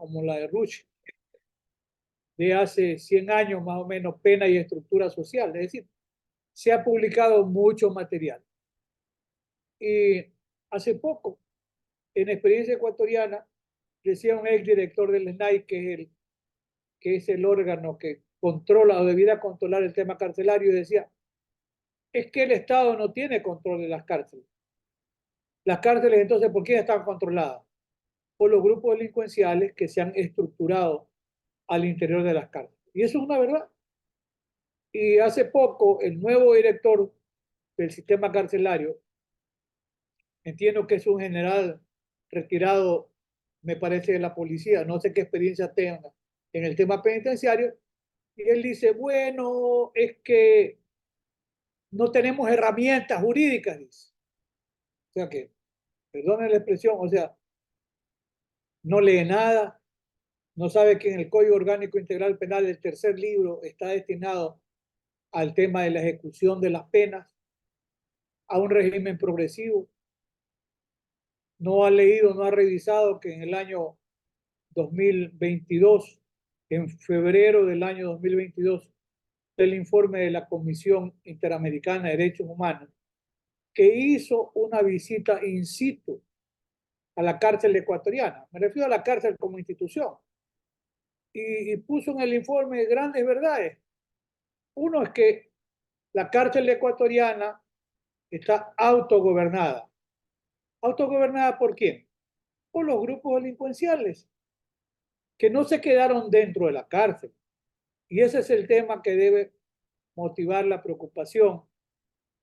como la de Rush, de hace 100 años más o menos, Pena y estructura social. Es decir, se ha publicado mucho material. Y hace poco, en Experiencia Ecuatoriana, decía un exdirector del SNAI, que es el órgano que controla o debiera controlar el tema carcelario, y decía, es que el Estado no tiene control de las cárceles. Las cárceles, entonces, ¿por quién están controladas? Por los grupos delincuenciales que se han estructurado al interior de las cárceles. Y eso es una verdad. Y hace poco, el nuevo director del sistema carcelario, entiendo que es un general retirado, me parece, de la policía, no sé qué experiencia tenga en el tema penitenciario, y él dice, bueno, es que no tenemos herramientas jurídicas, dice. O sea que, perdone la expresión, o sea, no lee nada, no sabe que en el Código Orgánico Integral Penal, el tercer libro, está destinado al tema de la ejecución de las penas, a un régimen progresivo. No ha leído, no ha revisado que en el año 2022, en febrero del año 2022, el informe de la Comisión Interamericana de Derechos Humanos, que hizo una visita in situ a la cárcel ecuatoriana. Me refiero a la cárcel como institución. Y puso en el informe grandes verdades. Uno es que la cárcel ecuatoriana está autogobernada. ¿Autogobernada por quién? Por los grupos delincuenciales, que no se quedaron dentro de la cárcel. Y ese es el tema que debe motivar la preocupación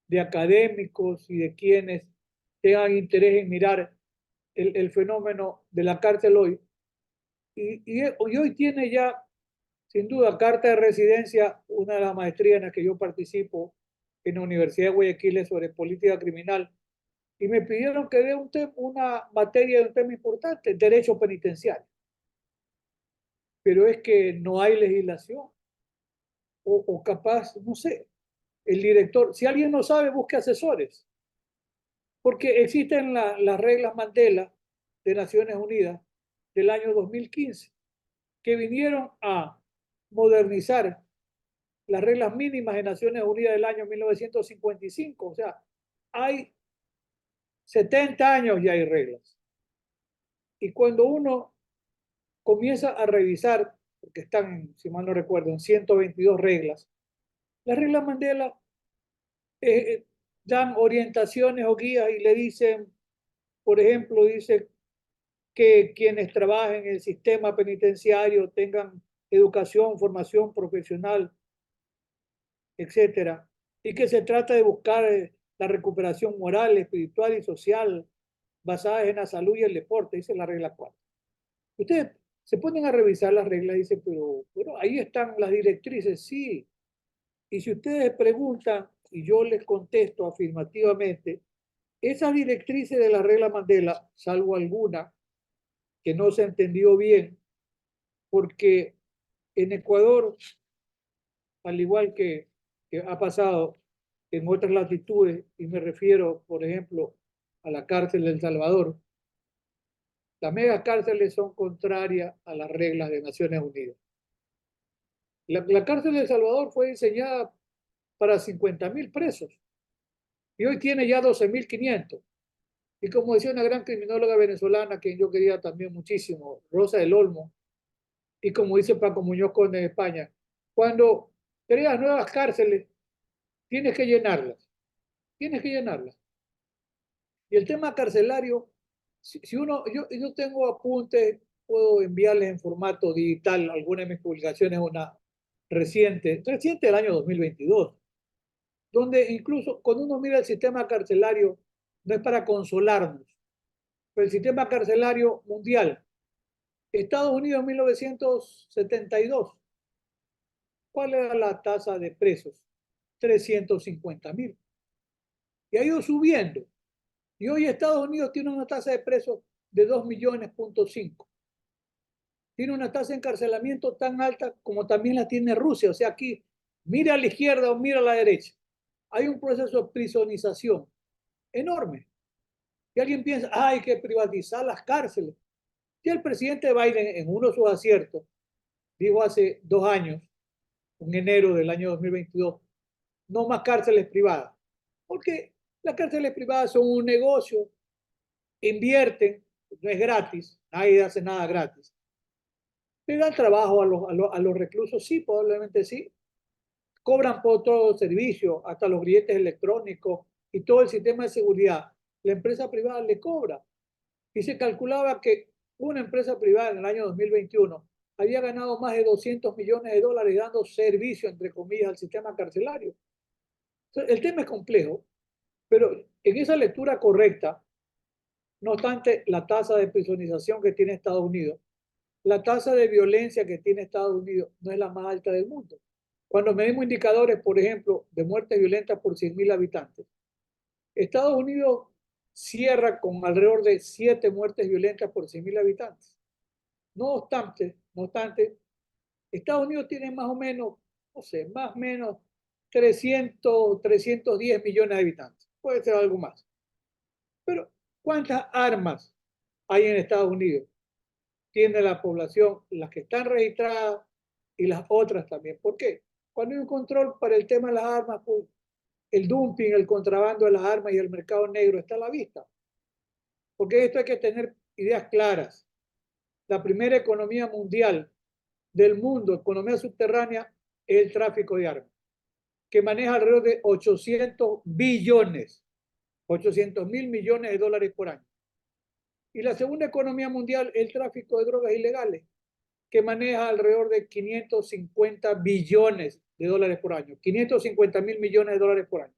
de académicos y de quienes tengan interés en mirar el fenómeno de la cárcel hoy. Y hoy tiene ya, sin duda, carta de residencia, una de las maestrías en las que yo participo en la Universidad de Guayaquil sobre política criminal, y me pidieron que dé una materia de un tema importante, derecho penitenciario. Pero es que no hay legislación, o capaz, no sé, el director, si alguien no sabe, busque asesores, porque existen las reglas Mandela de Naciones Unidas del año 2015, que vinieron a modernizar las reglas mínimas de Naciones Unidas del año 1955. O sea, hay 70 años y hay reglas. Y cuando uno comienza a revisar, porque están, si mal no recuerdo, en 122 reglas, las reglas Mandela eh, dan orientaciones o guías y le dicen, por ejemplo, dice que quienes trabajen en el sistema penitenciario tengan educación, formación profesional, etcétera, y que se trata de buscar la recuperación moral, espiritual y social basada en la salud y el deporte, dice la regla 4. Ustedes se ponen a revisar las reglas y dicen, pero ahí están las directrices, sí. Y si ustedes preguntan y yo les contesto afirmativamente, esas directrices de la regla Mandela, salvo alguna que no se entendió bien, porque en Ecuador, al igual que ha pasado en otras latitudes, y me refiero, por ejemplo, a la cárcel de El Salvador, las megacárceles son contrarias a las reglas de Naciones Unidas. La cárcel de El Salvador fue diseñada para 50.000 presos y hoy tiene ya 12.500. Y como decía una gran criminóloga venezolana, que yo quería también muchísimo, Rosa del Olmo, y como dice Paco Muñoz Conde de España, cuando creas nuevas cárceles, tienes que llenarlas, tienes que llenarlas. Y el tema carcelario, si uno, yo tengo apuntes, puedo enviarles en formato digital algunas de mis publicaciones, una reciente del año 2022, donde incluso cuando uno mira el sistema carcelario, no es para consolarnos, pero el sistema carcelario mundial, Estados Unidos 1972, ¿cuál era la tasa de presos? 350.000. Y ha ido subiendo. Y hoy Estados Unidos tiene una tasa de presos de 2 millones, punto 5. Tiene una tasa de encarcelamiento tan alta como también la tiene Rusia. O sea, aquí, mira a la izquierda o mira a la derecha. Hay un proceso de prisonización enorme. Y alguien piensa, hay que privatizar las cárceles. Ya el presidente Biden, en uno de sus aciertos, dijo hace 2 años, en enero del año 2022, no más cárceles privadas, porque las cárceles privadas son un negocio, invierten, no es gratis, nadie hace nada gratis. Le dan trabajo a los reclusos, sí, probablemente sí. Cobran por todo el servicio, hasta los grilletes electrónicos y todo el sistema de seguridad. La empresa privada le cobra. Y se calculaba que una empresa privada en el año 2021 había ganado más de 200 millones de dólares dando servicio, entre comillas, al sistema carcelario. Entonces, el tema es complejo, pero en esa lectura correcta, no obstante la tasa de prisonización que tiene Estados Unidos, la tasa de violencia que tiene Estados Unidos no es la más alta del mundo. Cuando medimos indicadores, por ejemplo, de muertes violentas por 100.000 habitantes, Estados Unidos cierra con alrededor de 7 muertes violentas por 100.000 habitantes. No obstante, Estados Unidos tiene más o menos, no sé, más o menos 310 millones de habitantes. Puede ser algo más. Pero, ¿cuántas armas hay en Estados Unidos? Tiene la población, las que están registradas y las otras también. ¿Por qué? Cuando hay un control para el tema de las armas, pues, el dumping, el contrabando de las armas y el mercado negro está a la vista. Porque esto hay que tener ideas claras. La primera economía mundial del mundo, economía subterránea, es el tráfico de armas, que maneja alrededor de 800 mil millones de dólares por año. Y la segunda economía mundial es el tráfico de drogas ilegales, que maneja alrededor de 550 billones de dólares por año, 550 mil millones de dólares por año.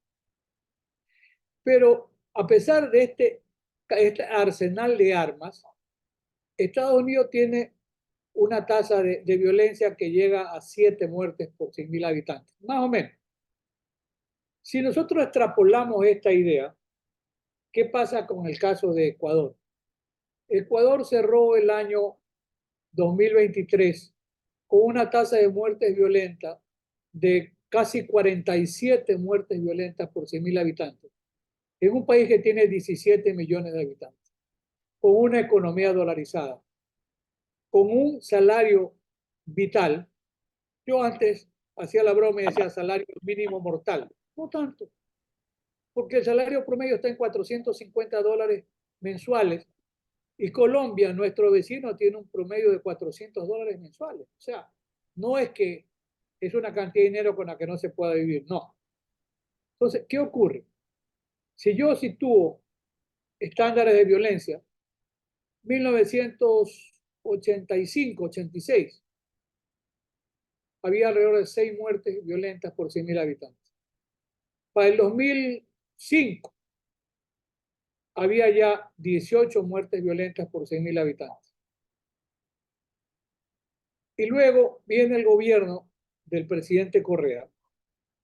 Pero a pesar de este arsenal de armas, Estados Unidos tiene una tasa de violencia que llega a 7 muertes por 100.000 habitantes, más o menos. Si nosotros extrapolamos esta idea, ¿qué pasa con el caso de Ecuador? Ecuador cerró el año 2023 con una tasa de muertes violentas de casi 47 muertes violentas por 100.000 habitantes, en un país que tiene 17 millones de habitantes, con una economía dolarizada, con un salario vital. Yo antes hacía la broma y decía salario mínimo mortal. No tanto, porque el salario promedio está en 450 dólares mensuales y Colombia, nuestro vecino, tiene un promedio de 400 dólares mensuales. O sea, no es que es una cantidad de dinero con la que no se pueda vivir, no. Entonces, ¿qué ocurre? Si yo sitúo estándares de violencia, 1985-86, había alrededor de 6 muertes violentas por 100.000 habitantes. Para el 2005 había ya 18 muertes violentas por 100.000 habitantes. Y luego viene el gobierno del presidente Correa.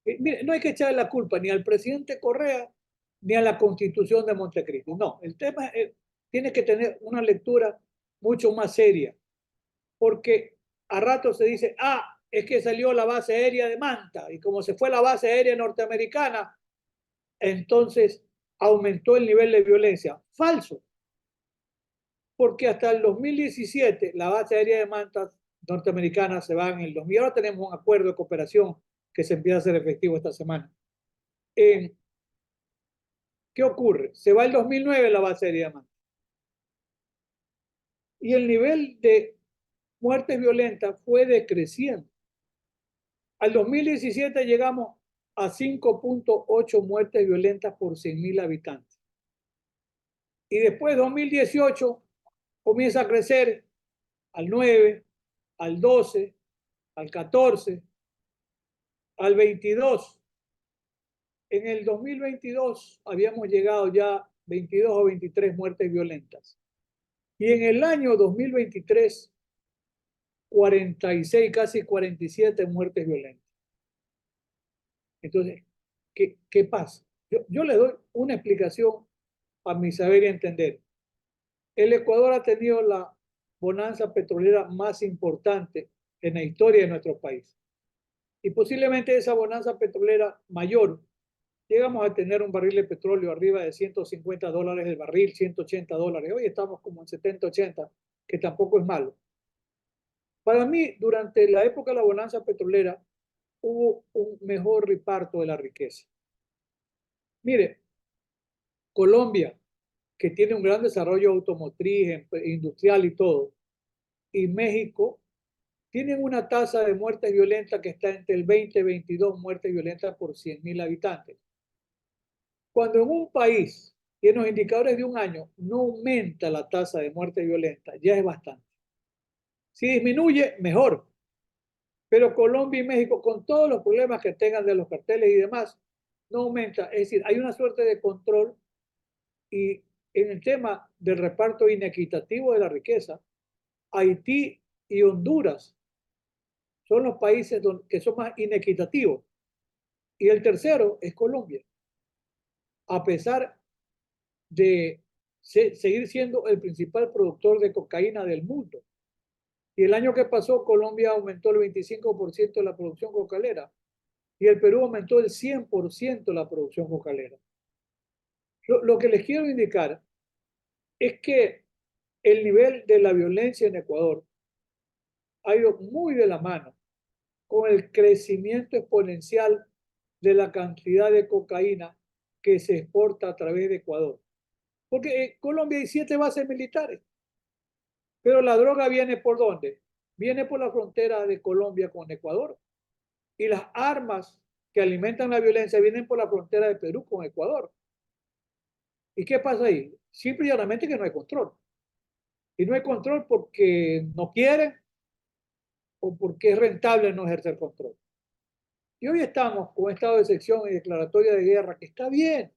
Mire, no hay que echarle la culpa ni al presidente Correa ni a la Constitución de Montecristo. No, el tema tiene que tener una lectura mucho más seria, porque a rato se dice, es que salió la base aérea de Manta, y como se fue la base aérea norteamericana, entonces aumentó el nivel de violencia. Falso, porque hasta el 2017 la base aérea de Manta norteamericana se va en el 2000. Ahora tenemos un acuerdo de cooperación que se empieza a hacer efectivo esta semana. ¿Qué ocurre? Se va el 2009 la base aérea de Manta. Y el nivel de muertes violentas fue decreciendo. Al 2017 llegamos a 5.8 muertes violentas por 100.000 habitantes. Y después, 2018, comienza a crecer al 9, al 12, al 14, al 22. En el 2022 habíamos llegado ya 22 o 23 muertes violentas. Y en el año 2023, 46, casi 47 muertes violentas. Entonces, ¿qué pasa? Yo le doy una explicación a mi saber y entender. El Ecuador ha tenido la bonanza petrolera más importante en la historia de nuestro país. Y posiblemente esa bonanza petrolera mayor, llegamos a tener un barril de petróleo arriba de $150 el barril, $180. Hoy estamos como en 70, 80, que tampoco es malo. Para mí, durante la época de la bonanza petrolera, hubo un mejor reparto de la riqueza. Mire, Colombia, que tiene un gran desarrollo automotriz, industrial y todo, y México, tienen una tasa de muerte violenta que está entre el 20 y 22 muertes violentas por 100.000 habitantes. Cuando en un país y en los indicadores de un año no aumenta la tasa de muerte violenta, ya es bastante. Si disminuye, mejor. Pero Colombia y México, con todos los problemas que tengan de los carteles y demás, no aumenta. Es decir, hay una suerte de control y en el tema del reparto inequitativo de la riqueza, Haití y Honduras son los países que son más inequitativos. Y el tercero es Colombia. A pesar de seguir siendo el principal productor de cocaína del mundo. Y el año que pasó, Colombia aumentó el 25% de la producción cocalera y el Perú aumentó el 100% la producción cocalera. Lo que les quiero indicar es que el nivel de la violencia en Ecuador ha ido muy de la mano con el crecimiento exponencial de la cantidad de cocaína que se exporta a través de Ecuador. Porque en Colombia hay 7 bases militares, pero la droga viene ¿por dónde? Viene por la frontera de Colombia con Ecuador. Y las armas que alimentan la violencia vienen por la frontera de Perú con Ecuador. ¿Y qué pasa ahí? Simple y llanamente que no hay control. Y no hay control porque no quieren o porque es rentable no ejercer control. Y hoy estamos con estado de excepción y declaratoria de guerra, que está bien.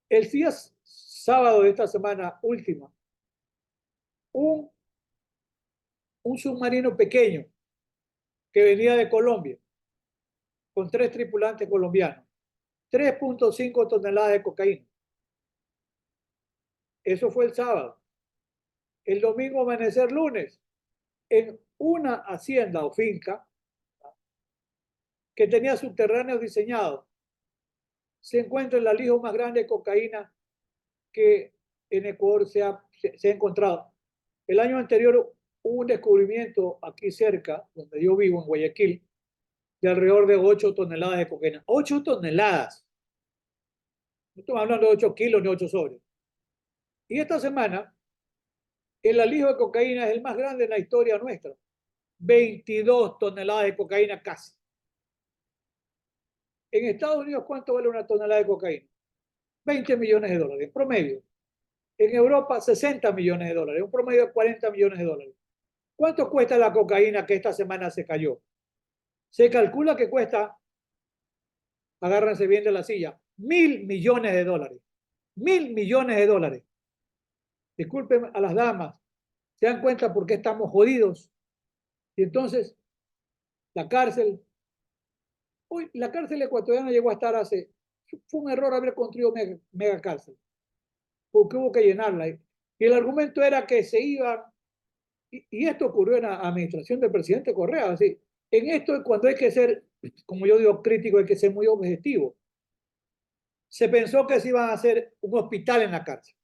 El día sábado de esta semana última, un, un submarino pequeño que venía de Colombia con 3 tripulantes colombianos, 3.5 toneladas de cocaína. Eso fue el sábado. El domingo amanecer lunes, en una hacienda o finca que tenía subterráneos diseñados, se encuentra el alijo más grande de cocaína que en Ecuador se ha encontrado. El año anterior hubo un descubrimiento aquí cerca, donde yo vivo, en Guayaquil, de alrededor de 8 toneladas de cocaína. 8 toneladas. No estamos hablando de 8 kilos ni 8 sobres. Y esta semana, el alijo de cocaína es el más grande en la historia nuestra. 22 toneladas de cocaína casi. En Estados Unidos, ¿cuánto vale una tonelada de cocaína? 20 millones de dólares, en promedio. En Europa, 60 millones de dólares, un promedio de 40 millones de dólares. ¿Cuánto cuesta la cocaína que esta semana se cayó? Se calcula que cuesta, agárrense bien de la silla, 1.000 millones de dólares. 1.000 millones de dólares. Disculpen a las damas, se dan cuenta por qué estamos jodidos. Y entonces, la cárcel, hoy la cárcel ecuatoriana llegó a estar fue un error haber construido mega cárcel, porque hubo que llenarla. Y el argumento era que se iban, y esto ocurrió en la administración del presidente Correa, así. En esto, cuando hay que ser, como yo digo, crítico, hay que ser muy objetivo. Se pensó que se iban a hacer un hospital en la cárcel,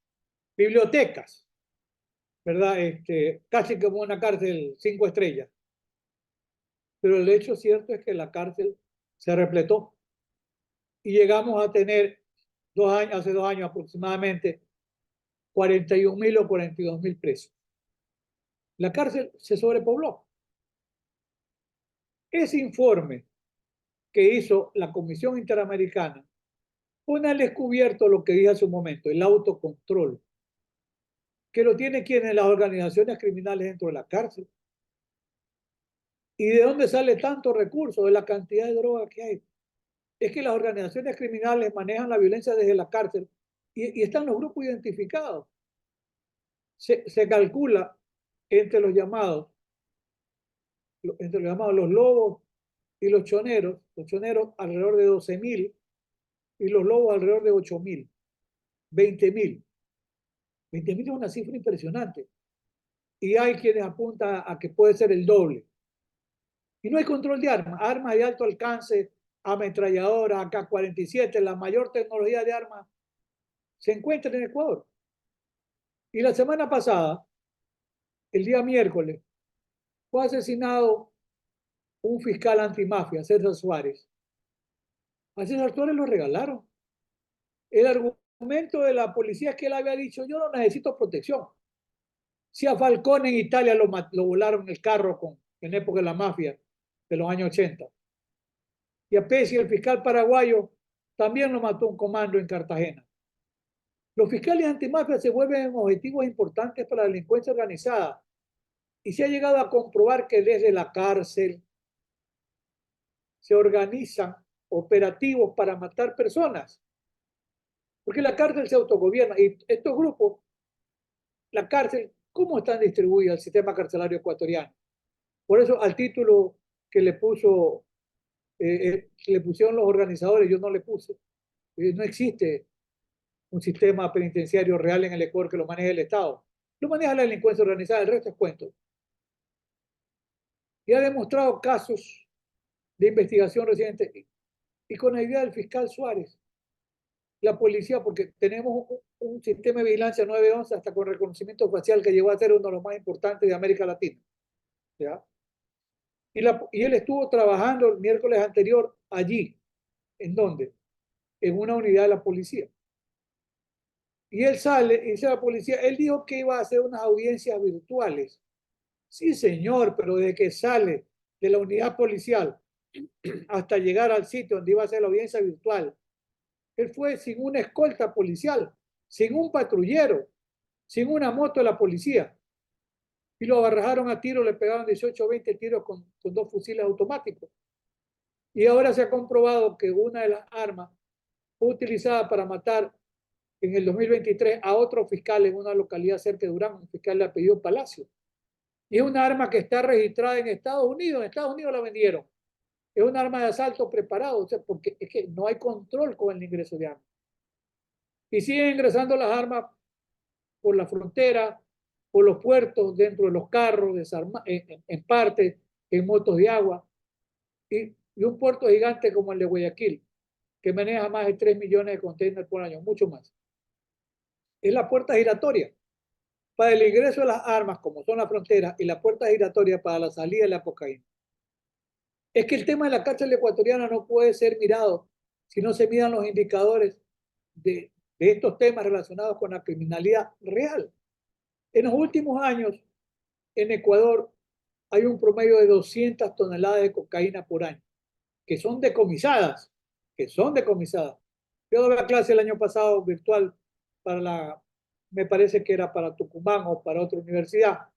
bibliotecas, ¿verdad? Casi como una cárcel 5 estrellas. Pero el hecho cierto es que la cárcel se repletó y llegamos a tener hace 2 años aproximadamente, 41.000 o 42.000 presos. La cárcel se sobrepobló. Ese informe que hizo la Comisión Interamericana pone al descubierto lo que dije hace un momento, el autocontrol, que lo tienen quienes, las organizaciones criminales dentro de la cárcel. ¿Y de dónde sale tanto recurso? De la cantidad de droga que hay. Es que las organizaciones criminales manejan la violencia desde la cárcel y están los grupos identificados. Se calcula entre los llamados los lobos y los choneros alrededor de 12.000 y los lobos alrededor de 8.000, 20.000. 20.000 es una cifra impresionante. Y hay quienes apuntan a que puede ser el doble. Y no hay control de armas de alto alcance, ametralladoras, AK-47, la mayor tecnología de armas se encuentra en Ecuador. Y la semana pasada, el día miércoles, fue asesinado un fiscal antimafia, César Suárez. A César Suárez lo regalaron. El argumento de la policía es que él había dicho, yo no necesito protección. Si a Falcone en Italia lo volaron en el carro en época de la mafia de los años 80. Y a Pesci, el fiscal paraguayo, también lo mató un comando en Cartagena. Los fiscales antimafia se vuelven objetivos importantes para la delincuencia organizada y se ha llegado a comprobar que desde la cárcel se organizan operativos para matar personas, porque la cárcel se autogobierna y estos grupos, la cárcel, ¿cómo están distribuidos el sistema carcelario ecuatoriano? Por eso al título que le pusieron los organizadores, yo no le puse, no existe un sistema penitenciario real en el Ecuador que lo maneje el Estado. Lo maneja la delincuencia organizada, el resto es cuento. Y ha demostrado casos de investigación reciente y con la idea del fiscal Suárez, la policía, porque tenemos un sistema de vigilancia 911 hasta con reconocimiento facial que llegó a ser uno de los más importantes de América Latina. ¿Ya? Y él estuvo trabajando el miércoles anterior allí. ¿En dónde? En una unidad de la policía. Y él sale y dice a la policía, él dijo que iba a hacer unas audiencias virtuales. Sí, señor, pero desde que sale de la unidad policial hasta llegar al sitio donde iba a hacer la audiencia virtual, él fue sin una escolta policial, sin un patrullero, sin una moto de la policía. Y lo agarraron a tiro, le pegaron 18 o 20 tiros con 2 fusiles automáticos. Y ahora se ha comprobado que una de las armas fue utilizada para matar en el 2023 a otro fiscal en una localidad cerca de Durán, un fiscal de apellido Palacio. Y es una arma que está registrada en Estados Unidos. En Estados Unidos la vendieron. Es un arma de asalto preparado, o sea, porque es que no hay control con el ingreso de armas. Y siguen ingresando las armas por la frontera, por los puertos, dentro de los carros, en parte, en motos de agua. Y un puerto gigante como el de Guayaquil, que maneja más de 3 millones de containers por año, mucho más. Es la puerta giratoria para el ingreso de las armas, como son las fronteras, y la puerta giratoria para la salida de la cocaína. Es que el tema de la cárcel ecuatoriana no puede ser mirado si no se miran los indicadores de estos temas relacionados con la criminalidad real. En los últimos años, en Ecuador, hay un promedio de 200 toneladas de cocaína por año, que son decomisadas, que son decomisadas. Yo doy la clase el año pasado virtual me parece que era para Tucumán o para otra universidad,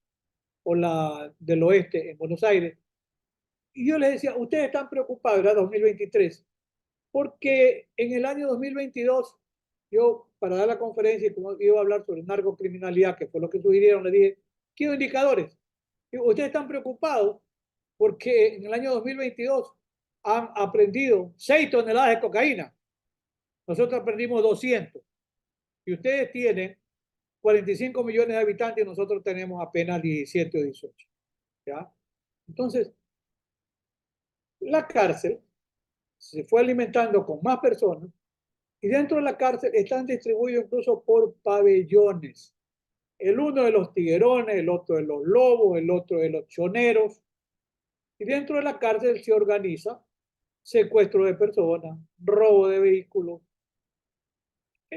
o la del oeste en Buenos Aires. Y yo les decía, ustedes están preocupados, ¿verdad? 2023, porque en el año 2022, yo para dar la conferencia y como iba a hablar sobre narcocriminalidad, que fue lo que sugirieron, le dije, quiero indicadores. Y ustedes están preocupados porque en el año 2022 han aprendido 6 toneladas de cocaína. Nosotros aprendimos 200. Y ustedes tienen 45 millones de habitantes y nosotros tenemos apenas 17 o 18. ¿Ya? Entonces, la cárcel se fue alimentando con más personas y dentro de la cárcel están distribuidos incluso por pabellones. El uno de los tiguerones, el otro de los lobos, el otro de los choneros. Y dentro de la cárcel se organiza secuestro de personas, robo de vehículos.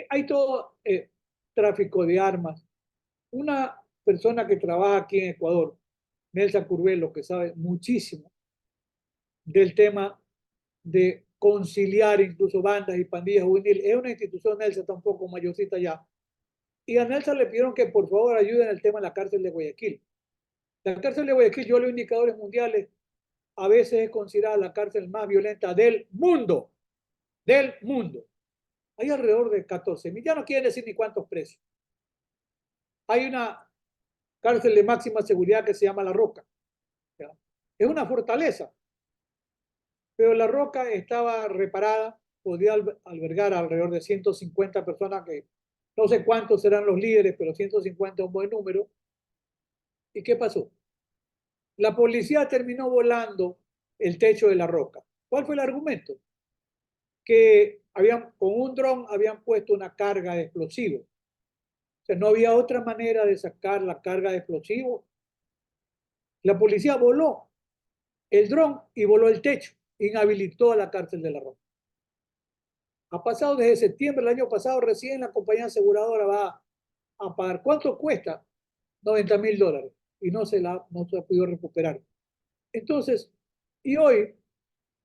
Hay todo tráfico de armas. Una persona que trabaja aquí en Ecuador, Nelsa Curvelo, que sabe muchísimo del tema de conciliar incluso bandas y pandillas juveniles. Es una institución, Nelsa, está un poco mayorcita ya. Y a Nelsa le pidieron que por favor ayude en el tema de la cárcel de Guayaquil. La cárcel de Guayaquil, yo los indicadores mundiales, a veces es considerada la cárcel más violenta del mundo. Del mundo. Hay alrededor de 14.000, ya no quieren decir ni cuántos presos. Hay una cárcel de máxima seguridad que se llama La Roca. ¿Ya? Es una fortaleza, pero La Roca estaba reparada, podía albergar alrededor de 150 personas, que no sé cuántos serán los líderes, pero 150 es un buen número. ¿Y qué pasó? La policía terminó volando el techo de La Roca. ¿Cuál fue el argumento? Que con un dron habían puesto una carga de explosivos. O sea, no había otra manera de sacar la carga de explosivos La policía voló el dron y voló el techo, inhabilitó a la cárcel de La Roca. Ha pasado desde septiembre del año pasado, recién la compañía aseguradora va a pagar. ¿Cuánto cuesta? $90.000 y no se ha podido recuperar. Entonces, y hoy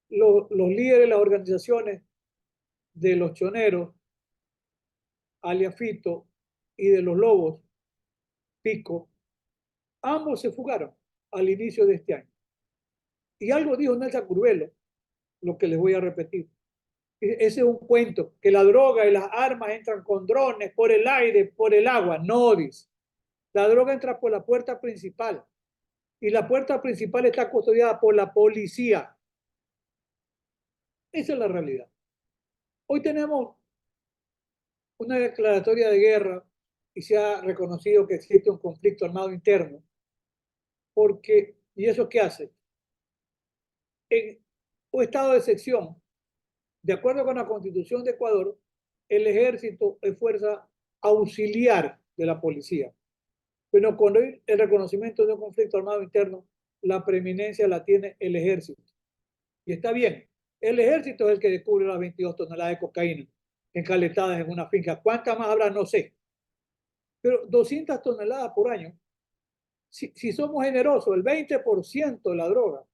los líderes de las organizaciones de los choneros, alias Fito, y de los lobos, Pico, ambos se fugaron al inicio de este año. Y algo dijo Nelson Curvelo, lo que les voy a repetir. Ese es un cuento, que la droga y las armas entran con drones, por el aire, por el agua. No, dice. La droga entra por la puerta principal y la puerta principal está custodiada por la policía. Esa es la realidad. Hoy tenemos una declaratoria de guerra y se ha reconocido que existe un conflicto armado interno. Porque, ¿y eso qué hace? En un estado de excepción, de acuerdo con la Constitución de Ecuador, el ejército es fuerza auxiliar de la policía. Pero con el reconocimiento de un conflicto armado interno, la preeminencia la tiene el ejército. Y está bien, el ejército es el que descubre las 22 toneladas de cocaína encaletadas en una finca. ¿Cuántas más habrá? No sé. Pero 200 toneladas por año. Si somos generosos, el 20% de la droga,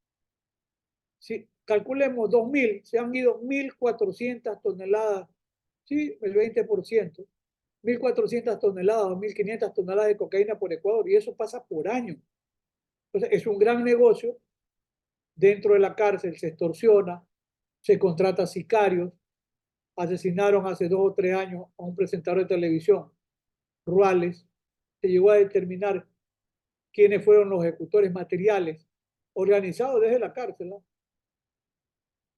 si calculemos 2.000, se han ido 1.400 toneladas, sí, el 20%, 1.400 toneladas o 1.500 toneladas de cocaína por Ecuador, y eso pasa por año. Entonces, es un gran negocio. Dentro de la cárcel se extorsiona, se contrata sicarios. Asesinaron hace 2 o 3 años a un presentador de televisión, Ruales. Se llegó a determinar quiénes fueron los ejecutores materiales, organizados desde la cárcel, ¿no?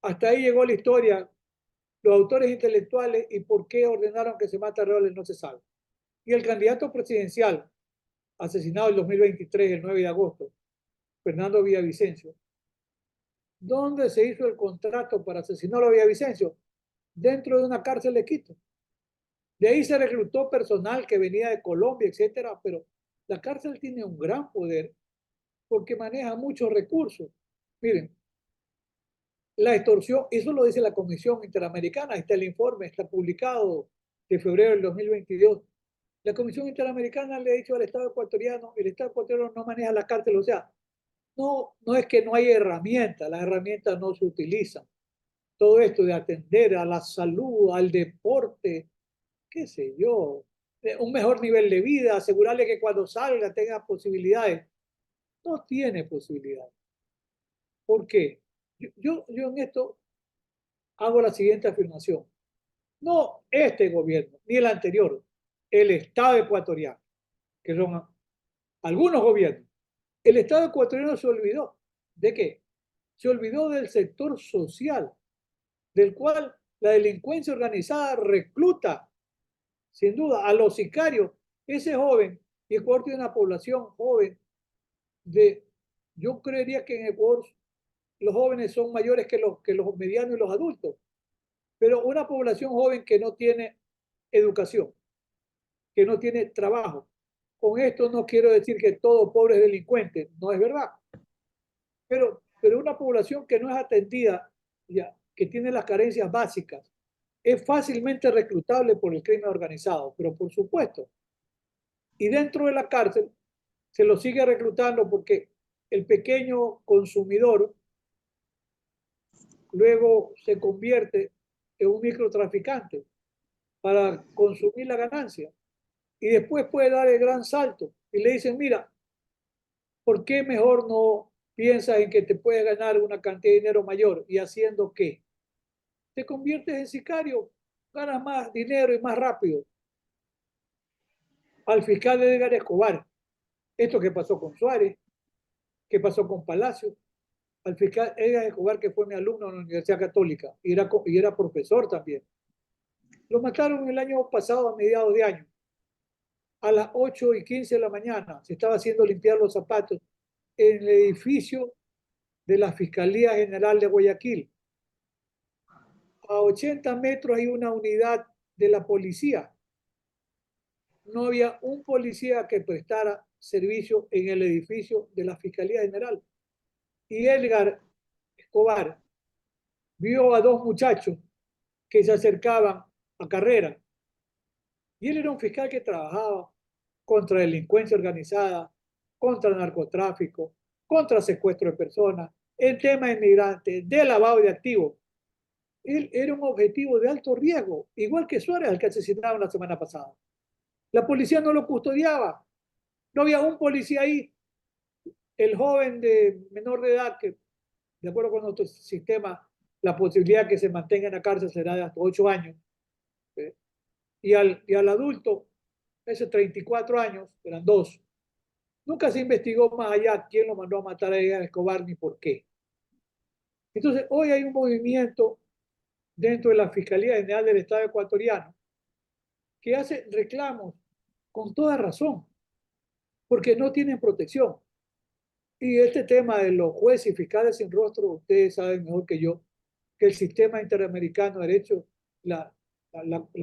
Hasta ahí llegó la historia. Los autores intelectuales y por qué ordenaron que se mate a Ruales no se sabe. Y el candidato presidencial, asesinado en 2023, el 9 de agosto, Fernando Villavicencio, ¿dónde se hizo el contrato para asesinar a Villavicencio? Dentro de una cárcel de Quito. De ahí se reclutó personal que venía de Colombia, etcétera, pero la cárcel tiene un gran poder porque maneja muchos recursos. Miren, la extorsión, eso lo dice la Comisión Interamericana, está el informe, está publicado de febrero del 2022. La Comisión Interamericana le ha dicho al Estado ecuatoriano, el Estado ecuatoriano no maneja la cárcel, o sea, no es que no hay herramientas, las herramientas no se utilizan. Todo esto de atender a la salud, al deporte, qué sé yo, un mejor nivel de vida, asegurarle que cuando salga tenga posibilidades. No tiene posibilidades. ¿Por qué? Yo en esto hago la siguiente afirmación. No este gobierno, ni el anterior, el Estado ecuatoriano, que son algunos gobiernos. El Estado ecuatoriano se olvidó. ¿De qué? Se olvidó del sector social, del cual la delincuencia organizada recluta, sin duda, a los sicarios. Ese joven, y Ecuador tiene una población joven de, yo creería que en Ecuador los jóvenes son mayores que los medianos y los adultos, pero una población joven que no tiene educación, que no tiene trabajo. Con esto no quiero decir que todo pobre es delincuente, no es verdad, pero una población que no es atendida, ya, que tiene las carencias básicas, es fácilmente reclutable por el crimen organizado, pero por supuesto. Y dentro de la cárcel se lo sigue reclutando porque el pequeño consumidor luego se convierte en un microtraficante para consumir la ganancia. Y después puede dar el gran salto y le dicen, mira, ¿por qué mejor no piensas en que te puedes ganar una cantidad de dinero mayor? ¿Y haciendo qué? Te conviertes en sicario, ganas más dinero y más rápido. Al fiscal Edgar Escobar, esto que pasó con Suárez, que pasó con Palacio, al fiscal Edgar Escobar, que fue mi alumno en la Universidad Católica y era profesor también. Lo mataron el año pasado a mediados de año. A las 8:15 de la mañana se estaba haciendo limpiar los zapatos en el edificio de la Fiscalía General de Guayaquil. A 80 metros hay una unidad de la policía. No había un policía que prestara servicio en el edificio de la Fiscalía General. Y Edgar Escobar vio a dos muchachos que se acercaban a carrera. Y él era un fiscal que trabajaba contra delincuencia organizada, contra narcotráfico, contra secuestro de personas, en tema de inmigrantes, de lavado de activos. Él era un objetivo de alto riesgo, igual que Suárez, al que asesinaron la semana pasada. La policía no lo custodiaba. No había un policía ahí. El joven de menor de edad, que de acuerdo con nuestro sistema, la posibilidad de que se mantenga en la cárcel será de hasta 8 años. ¿Eh? Y al adulto, esos 34 años, eran 2. Nunca se investigó más allá quién lo mandó a matar a Escobar ni por qué. Entonces, hoy hay un movimiento dentro de la Fiscalía General del Estado ecuatoriano que hace reclamos con toda razón, porque no tienen protección. Y este tema de los jueces y fiscales sin rostro, ustedes saben mejor que yo que el sistema interamericano de derechos, la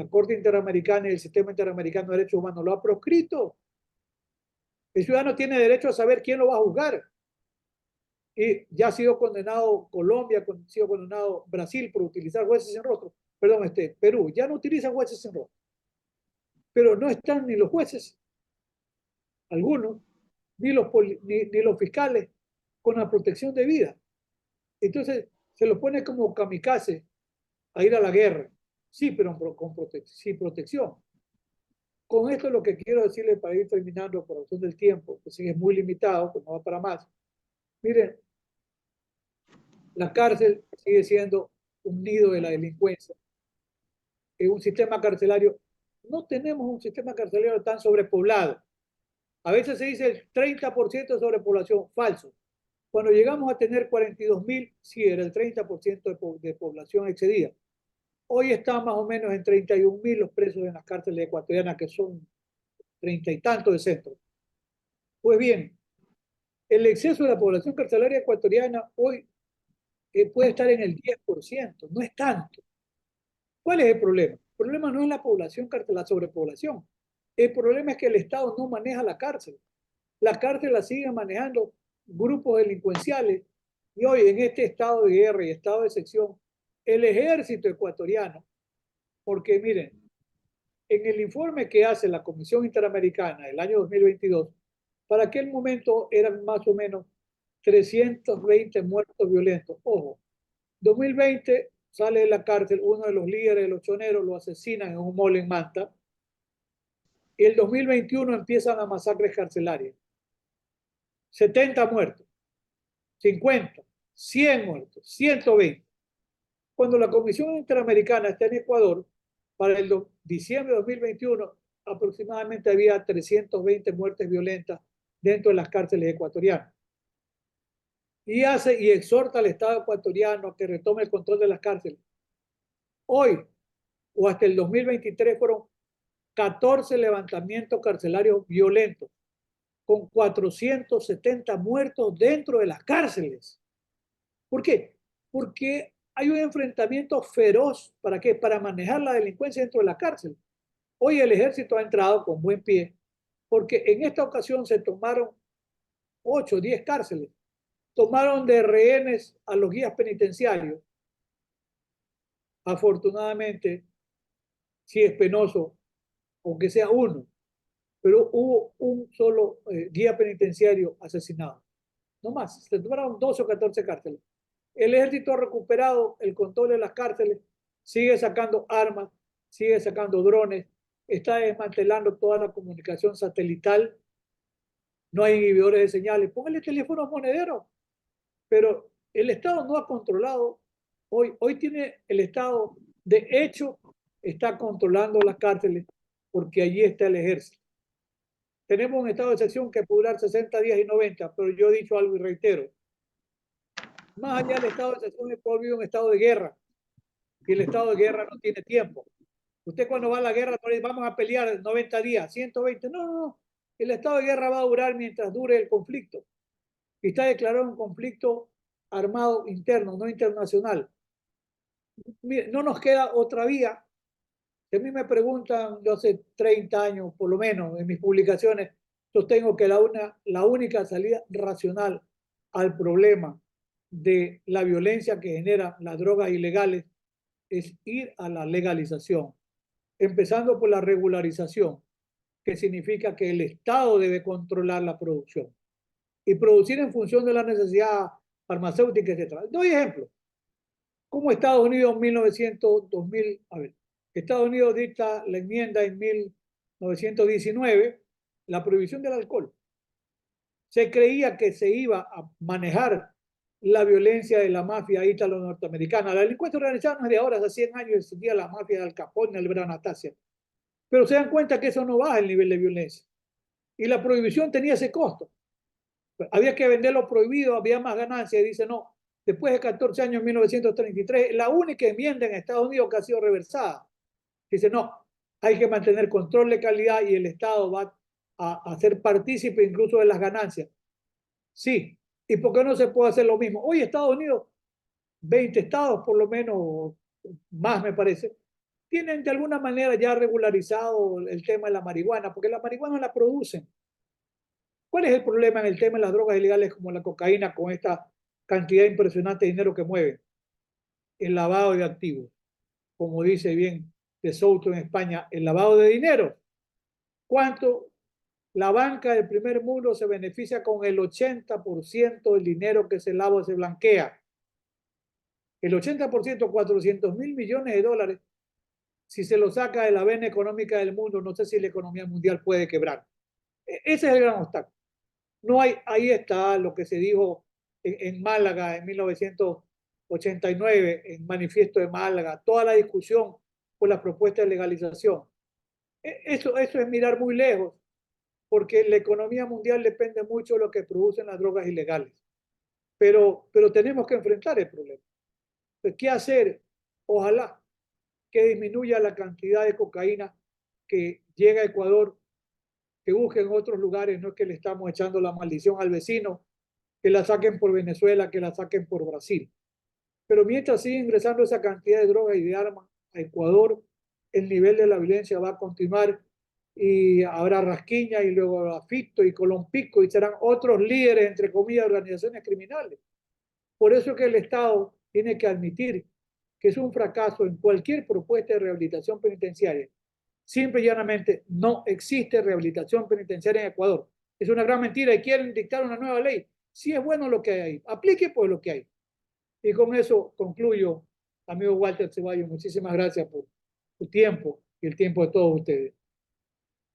Corte Interamericana y el sistema interamericano de derechos humanos lo ha proscrito. El ciudadano tiene derecho a saber quién lo va a juzgar. Y ya ha sido condenado Colombia, ha sido condenado Brasil por utilizar jueces sin rostro. Perdón, Perú ya no utiliza jueces sin rostro. Pero no están ni los jueces, algunos, ni los fiscales con la protección de vida. Entonces se los pone como kamikaze a ir a la guerra. Sí, pero sin protección. Con esto lo que quiero decirle para ir terminando por razón del tiempo, que sigue muy limitado, pues no va para más. Miren, la cárcel sigue siendo un nido de la delincuencia. Es un sistema carcelario. No tenemos un sistema carcelario tan sobrepoblado. A veces se dice el 30% de sobrepoblación, falso. Cuando llegamos a tener 42.000, sí, era el 30% de población excedida. Hoy están más o menos en 31.000 los presos en las cárceles ecuatorianas, que son 30 y tantos de centro. Pues bien, el exceso de la población carcelaria ecuatoriana hoy puede estar en el 10%, no es tanto. ¿Cuál es el problema? El problema no es la población carcelaria, la sobrepoblación. El problema es que el Estado no maneja la cárcel. La cárcel la siguen manejando grupos delincuenciales y hoy en este estado de guerra y estado de excepción, el ejército ecuatoriano, porque miren, en el informe que hace la Comisión Interamericana del año 2022, para aquel momento eran más o menos 320 muertos violentos. Ojo, 2020 sale de la cárcel uno de los líderes de los choneros, lo asesinan en un mall en Manta, y el 2021 empiezan las masacres carcelarias. 70 muertos, 50, 100 muertos, 120. Cuando la Comisión Interamericana está en Ecuador, para el diciembre de 2021, aproximadamente había 320 muertes violentas dentro de las cárceles ecuatorianas. Y exhorta al Estado ecuatoriano a que retome el control de las cárceles. Hoy, o hasta el 2023, fueron 14 levantamientos carcelarios violentos, con 470 muertos dentro de las cárceles. ¿Por qué? Porque hay un enfrentamiento feroz. ¿Para qué? Para manejar la delincuencia dentro de la cárcel. Hoy el ejército ha entrado con buen pie, porque en esta ocasión se tomaron 8 o 10 cárceles. Tomaron de rehenes a los guías penitenciarios. Afortunadamente, sí es penoso, aunque sea uno, pero hubo un solo guía penitenciario asesinado. No más, se tomaron 12 o 14 cárceles. El ejército ha recuperado el control de las cárceles, sigue sacando armas, sigue sacando drones, está desmantelando toda la comunicación satelital, no hay inhibidores de señales, póngale teléfonos monederos, pero el Estado no ha controlado, hoy tiene el Estado, de hecho, está controlando las cárceles porque allí está el ejército. Tenemos un estado de excepción que puede durar 60 días y 90, pero yo he dicho algo y reitero, más allá del estado de excepción, puede vivir un estado de guerra, y el estado de guerra no tiene tiempo. Usted cuando va a la guerra no le vamos a pelear 90 días, 120, no, no, no. El estado de guerra va a durar mientras dure el conflicto. Y está declarado un conflicto armado interno, no internacional. Mire, no nos queda otra vía. Si a mí me preguntan, yo hace 30 años, por lo menos, en mis publicaciones, sostengo que la única salida racional al problema de la violencia que generan las drogas ilegales es ir a la legalización, empezando por la regularización, que significa que el Estado debe controlar la producción y producir en función de la necesidad farmacéutica, etc. Doy ejemplo. Como Estados Unidos en 1900, 2000, a ver, Estados Unidos dicta la enmienda en 1919, la prohibición del alcohol. Se creía que se iba a manejar la violencia de la mafia ítalo-norteamericana. La delincuencia organizada no es de ahora, hace 100 años existía la mafia de Al Capone, Albert Anastasia. Pero se dan cuenta que eso no baja el nivel de violencia. Y la prohibición tenía ese costo. Había que vender lo prohibido, había más ganancias. Y dice, no, después de 14 años, en 1933, la única enmienda en Estados Unidos que ha sido reversada. Dice, no, hay que mantener control de calidad y el Estado va a ser partícipe incluso de las ganancias. Sí, ¿y por qué no se puede hacer lo mismo? Hoy Estados Unidos, 20 estados por lo menos, más me parece, tienen de alguna manera ya regularizado el tema de la marihuana, porque la marihuana la producen. ¿Cuál es el problema en el tema de las drogas ilegales como la cocaína con esta cantidad impresionante de dinero que mueve? El lavado de activos. Como dice bien de Souto en España, el lavado de dinero. ¿Cuánto la banca del primer mundo se beneficia con el 80% del dinero que se lava o se blanquea? El 80%, 400.000 millones de dólares, si se lo saca de la vena económica del mundo, no sé si la economía mundial puede quebrar. Ese es el gran obstáculo. No hay, ahí está lo que se dijo en Málaga en 1989, en Manifiesto de Málaga, toda la discusión por la propuesta de legalización. Eso es mirar muy lejos, porque la economía mundial depende mucho de lo que producen las drogas ilegales. Pero tenemos que enfrentar el problema. Pues, ¿qué hacer? Ojalá que disminuya la cantidad de cocaína que llega a Ecuador, que busquen otros lugares, no es que le estamos echando la maldición al vecino, que la saquen por Venezuela, que la saquen por Brasil. Pero mientras sigue ingresando esa cantidad de drogas y de armas a Ecuador, el nivel de la violencia va a continuar y habrá rasquiña y luego habrá Fito y Colompico y serán otros líderes, entre comillas, de organizaciones criminales. Por eso es que el Estado tiene que admitir que es un fracaso en cualquier propuesta de rehabilitación penitenciaria. Simple y llanamente no existe rehabilitación penitenciaria en Ecuador. Es una gran mentira y quieren dictar una nueva ley. Si es bueno lo que hay ahí, aplique pues lo que hay. Y con eso concluyo, amigo Walter Ceballos. Muchísimas gracias por tu tiempo y el tiempo de todos ustedes.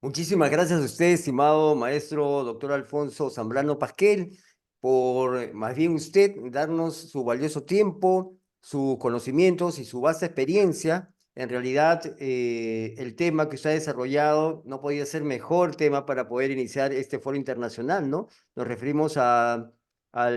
Muchísimas gracias a usted, estimado maestro doctor Alfonso Zambrano Pasquel, por más bien usted darnos su valioso tiempo, sus conocimientos y su vasta experiencia. En realidad, el tema que usted ha desarrollado no podía ser mejor tema para poder iniciar este foro internacional, ¿no? Nos referimos al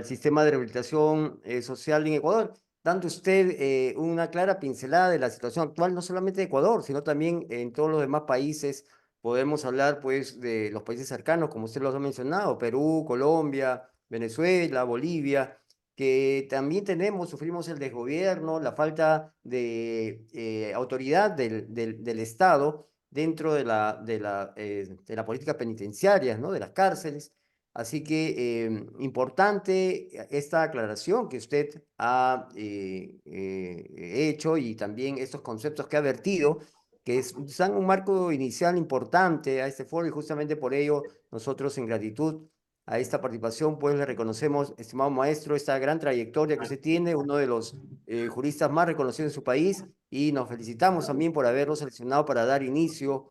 sistema de rehabilitación social en Ecuador, dando usted una clara pincelada de la situación actual, no solamente de Ecuador, sino también en todos los demás países. Podemos hablar pues de los países cercanos, como usted los ha mencionado, Perú, Colombia, Venezuela, Bolivia, que también sufrimos el desgobierno, la falta de autoridad del Estado dentro de la política penitenciaria, ¿no? De las cárceles. Así que importante esta aclaración que usted ha hecho y también estos conceptos que ha vertido que dan un marco inicial importante a este foro y justamente por ello nosotros en gratitud a esta participación pues le reconocemos, estimado maestro, esta gran trayectoria que usted tiene, uno de los juristas más reconocidos en su país y nos felicitamos también por haberlo seleccionado para dar inicio,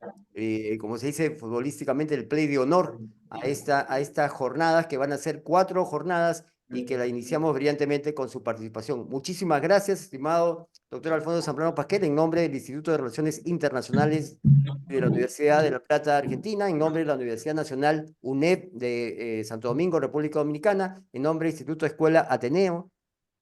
como se dice futbolísticamente, el play de honor a estas jornadas que van a ser 4 jornadas y que la iniciamos brillantemente con su participación. Muchísimas gracias, estimado doctor Alfonso Zambrano Pasquel, en nombre del Instituto de Relaciones Internacionales de la Universidad de La Plata, Argentina, en nombre de la Universidad Nacional UNED de Santo Domingo, República Dominicana, en nombre del Instituto Escuela Ateneo,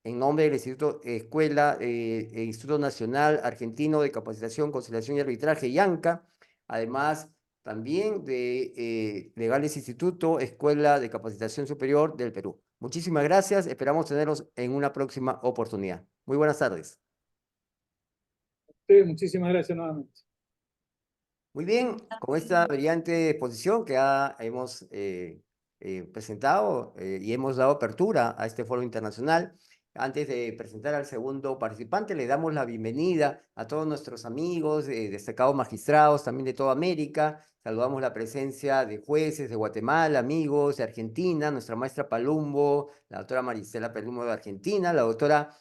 en nombre del Instituto Escuela, Instituto Nacional Argentino de Capacitación, Conciliación y Arbitraje, IANCA, además también de Legales Instituto, Escuela de Capacitación Superior del Perú. Muchísimas gracias, esperamos tenerlos en una próxima oportunidad. Muy buenas tardes. Sí, muchísimas gracias nuevamente. Muy bien, con esta brillante exposición que hemos presentado y hemos dado apertura a este foro internacional. Antes de presentar al segundo participante, le damos la bienvenida a todos nuestros amigos, destacados magistrados también de toda América. Saludamos la presencia de jueces de Guatemala, amigos de Argentina, nuestra maestra Palumbo, la doctora Marisela Palumbo de Argentina, la doctora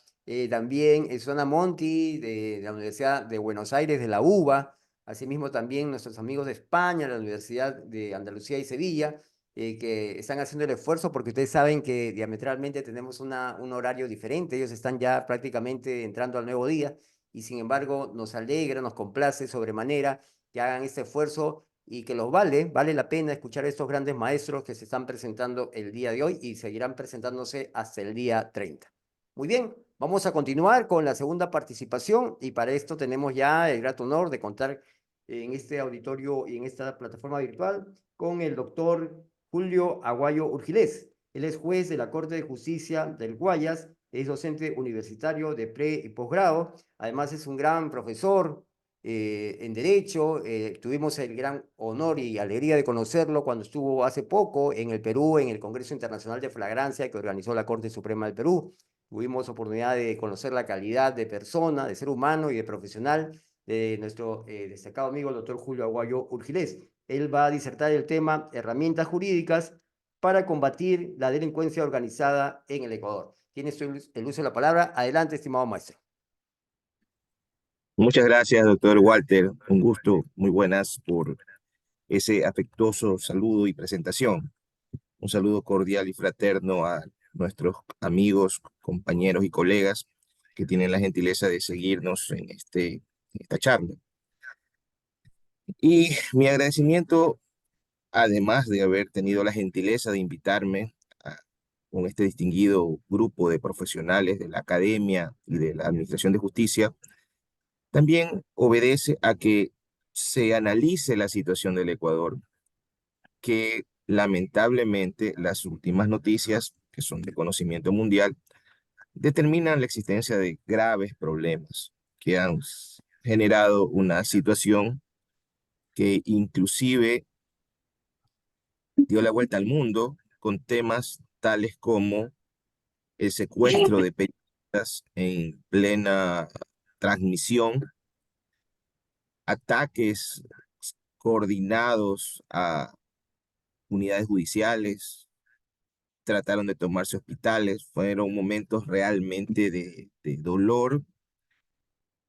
también Susana Monti de la Universidad de Buenos Aires, de la UBA. Asimismo, también nuestros amigos de España, la Universidad de Andalucía y Sevilla, que están haciendo el esfuerzo porque ustedes saben que diametralmente tenemos un horario diferente. Ellos están ya prácticamente entrando al nuevo día y sin embargo nos alegra, nos complace sobremanera que hagan este esfuerzo y que vale la pena escuchar a estos grandes maestros que se están presentando el día de hoy y seguirán presentándose hasta el día 30. Muy bien, vamos a continuar con la segunda participación y para esto tenemos ya el grato honor de contar en este auditorio y en esta plataforma virtual con el doctor Julio Aguayo Urgilés. Él es juez de la Corte de Justicia del Guayas, es docente universitario de pre y posgrado, además es un gran profesor en Derecho. Tuvimos el gran honor y alegría de conocerlo cuando estuvo hace poco en el Perú, en el Congreso Internacional de Flagrancia que organizó la Corte Suprema del Perú. Tuvimos oportunidad de conocer la calidad de persona, de ser humano y de profesional de nuestro destacado amigo, el doctor Julio Aguayo Urgilés. Él va a disertar el tema herramientas jurídicas para combatir la delincuencia organizada en el Ecuador. Tienes el uso de la palabra. Adelante, estimado maestro. Muchas gracias, doctor Walter. Un gusto, muy buenas por ese afectuoso saludo y presentación. Un saludo cordial y fraterno a nuestros amigos, compañeros y colegas que tienen la gentileza de seguirnos en esta charla. Y mi agradecimiento, además de haber tenido la gentileza de invitarme con este distinguido grupo de profesionales de la academia y de la Administración de Justicia, también obedece a que se analice la situación del Ecuador, que lamentablemente las últimas noticias, que son de conocimiento mundial, determinan la existencia de graves problemas que han generado una situación que inclusive dio la vuelta al mundo con temas tales como el secuestro de periodistas en plena transmisión, ataques coordinados a unidades judiciales, trataron de tomarse hospitales, fueron momentos realmente de dolor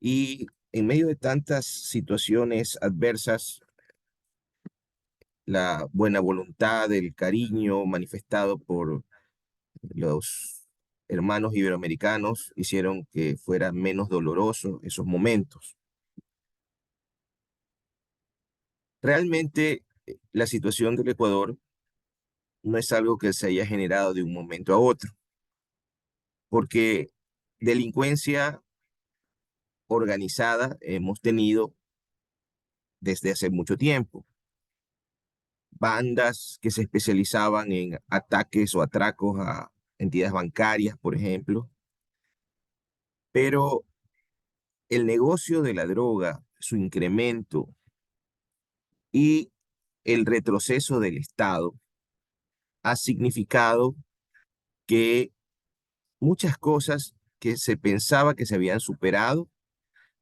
y en medio de tantas situaciones adversas, la buena voluntad, el cariño manifestado por los hermanos iberoamericanos hicieron que fuera menos doloroso esos momentos. Realmente la situación del Ecuador no es algo que se haya generado de un momento a otro, porque delincuencia organizada hemos tenido desde hace mucho tiempo. Bandas que se especializaban en ataques o atracos a entidades bancarias, por ejemplo. Pero el negocio de la droga, su incremento y el retroceso del Estado ha significado que muchas cosas que se pensaba que se habían superado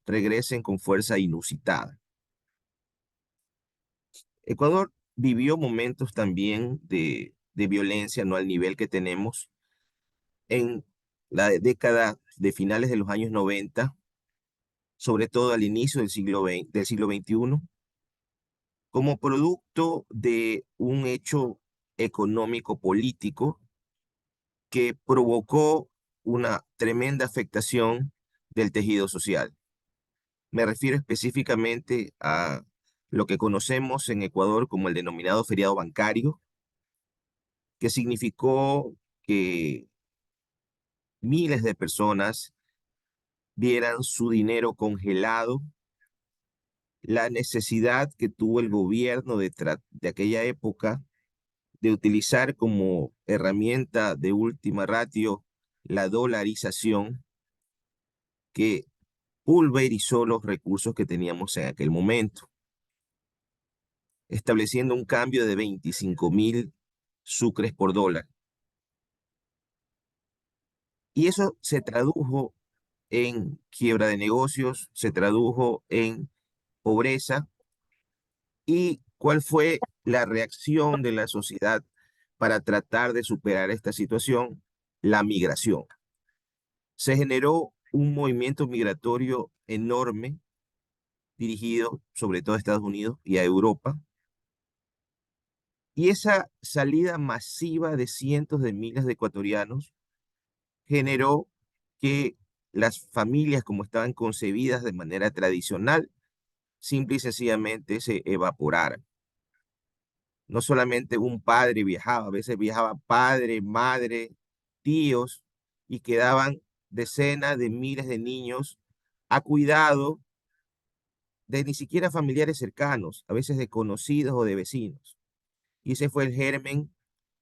regresen con fuerza inusitada. Ecuador vivió momentos también de violencia, no al nivel que tenemos en la década de finales de los años 90, sobre todo al inicio del siglo XXI, como producto de un hecho económico político que provocó una tremenda afectación del tejido social. Me refiero específicamente a lo que conocemos en Ecuador como el denominado feriado bancario, que significó que miles de personas vieran su dinero congelado, la necesidad que tuvo el gobierno de aquella época de utilizar como herramienta de última ratio la dolarización que pulverizó los recursos que teníamos en aquel momento. estableciendo un cambio de 25.000 sucres por dólar. Y eso se tradujo en quiebra de negocios, se tradujo en pobreza. ¿Y cuál fue la reacción de la sociedad para tratar de superar esta situación? La migración. Se generó un movimiento migratorio enorme dirigido sobre todo a Estados Unidos y a Europa. Y esa salida masiva de cientos de miles de ecuatorianos generó que las familias, como estaban concebidas de manera tradicional, simple y sencillamente se evaporaran. No solamente un padre viajaba, a veces viajaba padre, madre, tíos, y quedaban decenas de miles de niños a cuidado de ni siquiera familiares cercanos, a veces de conocidos o de vecinos. Y ese fue el germen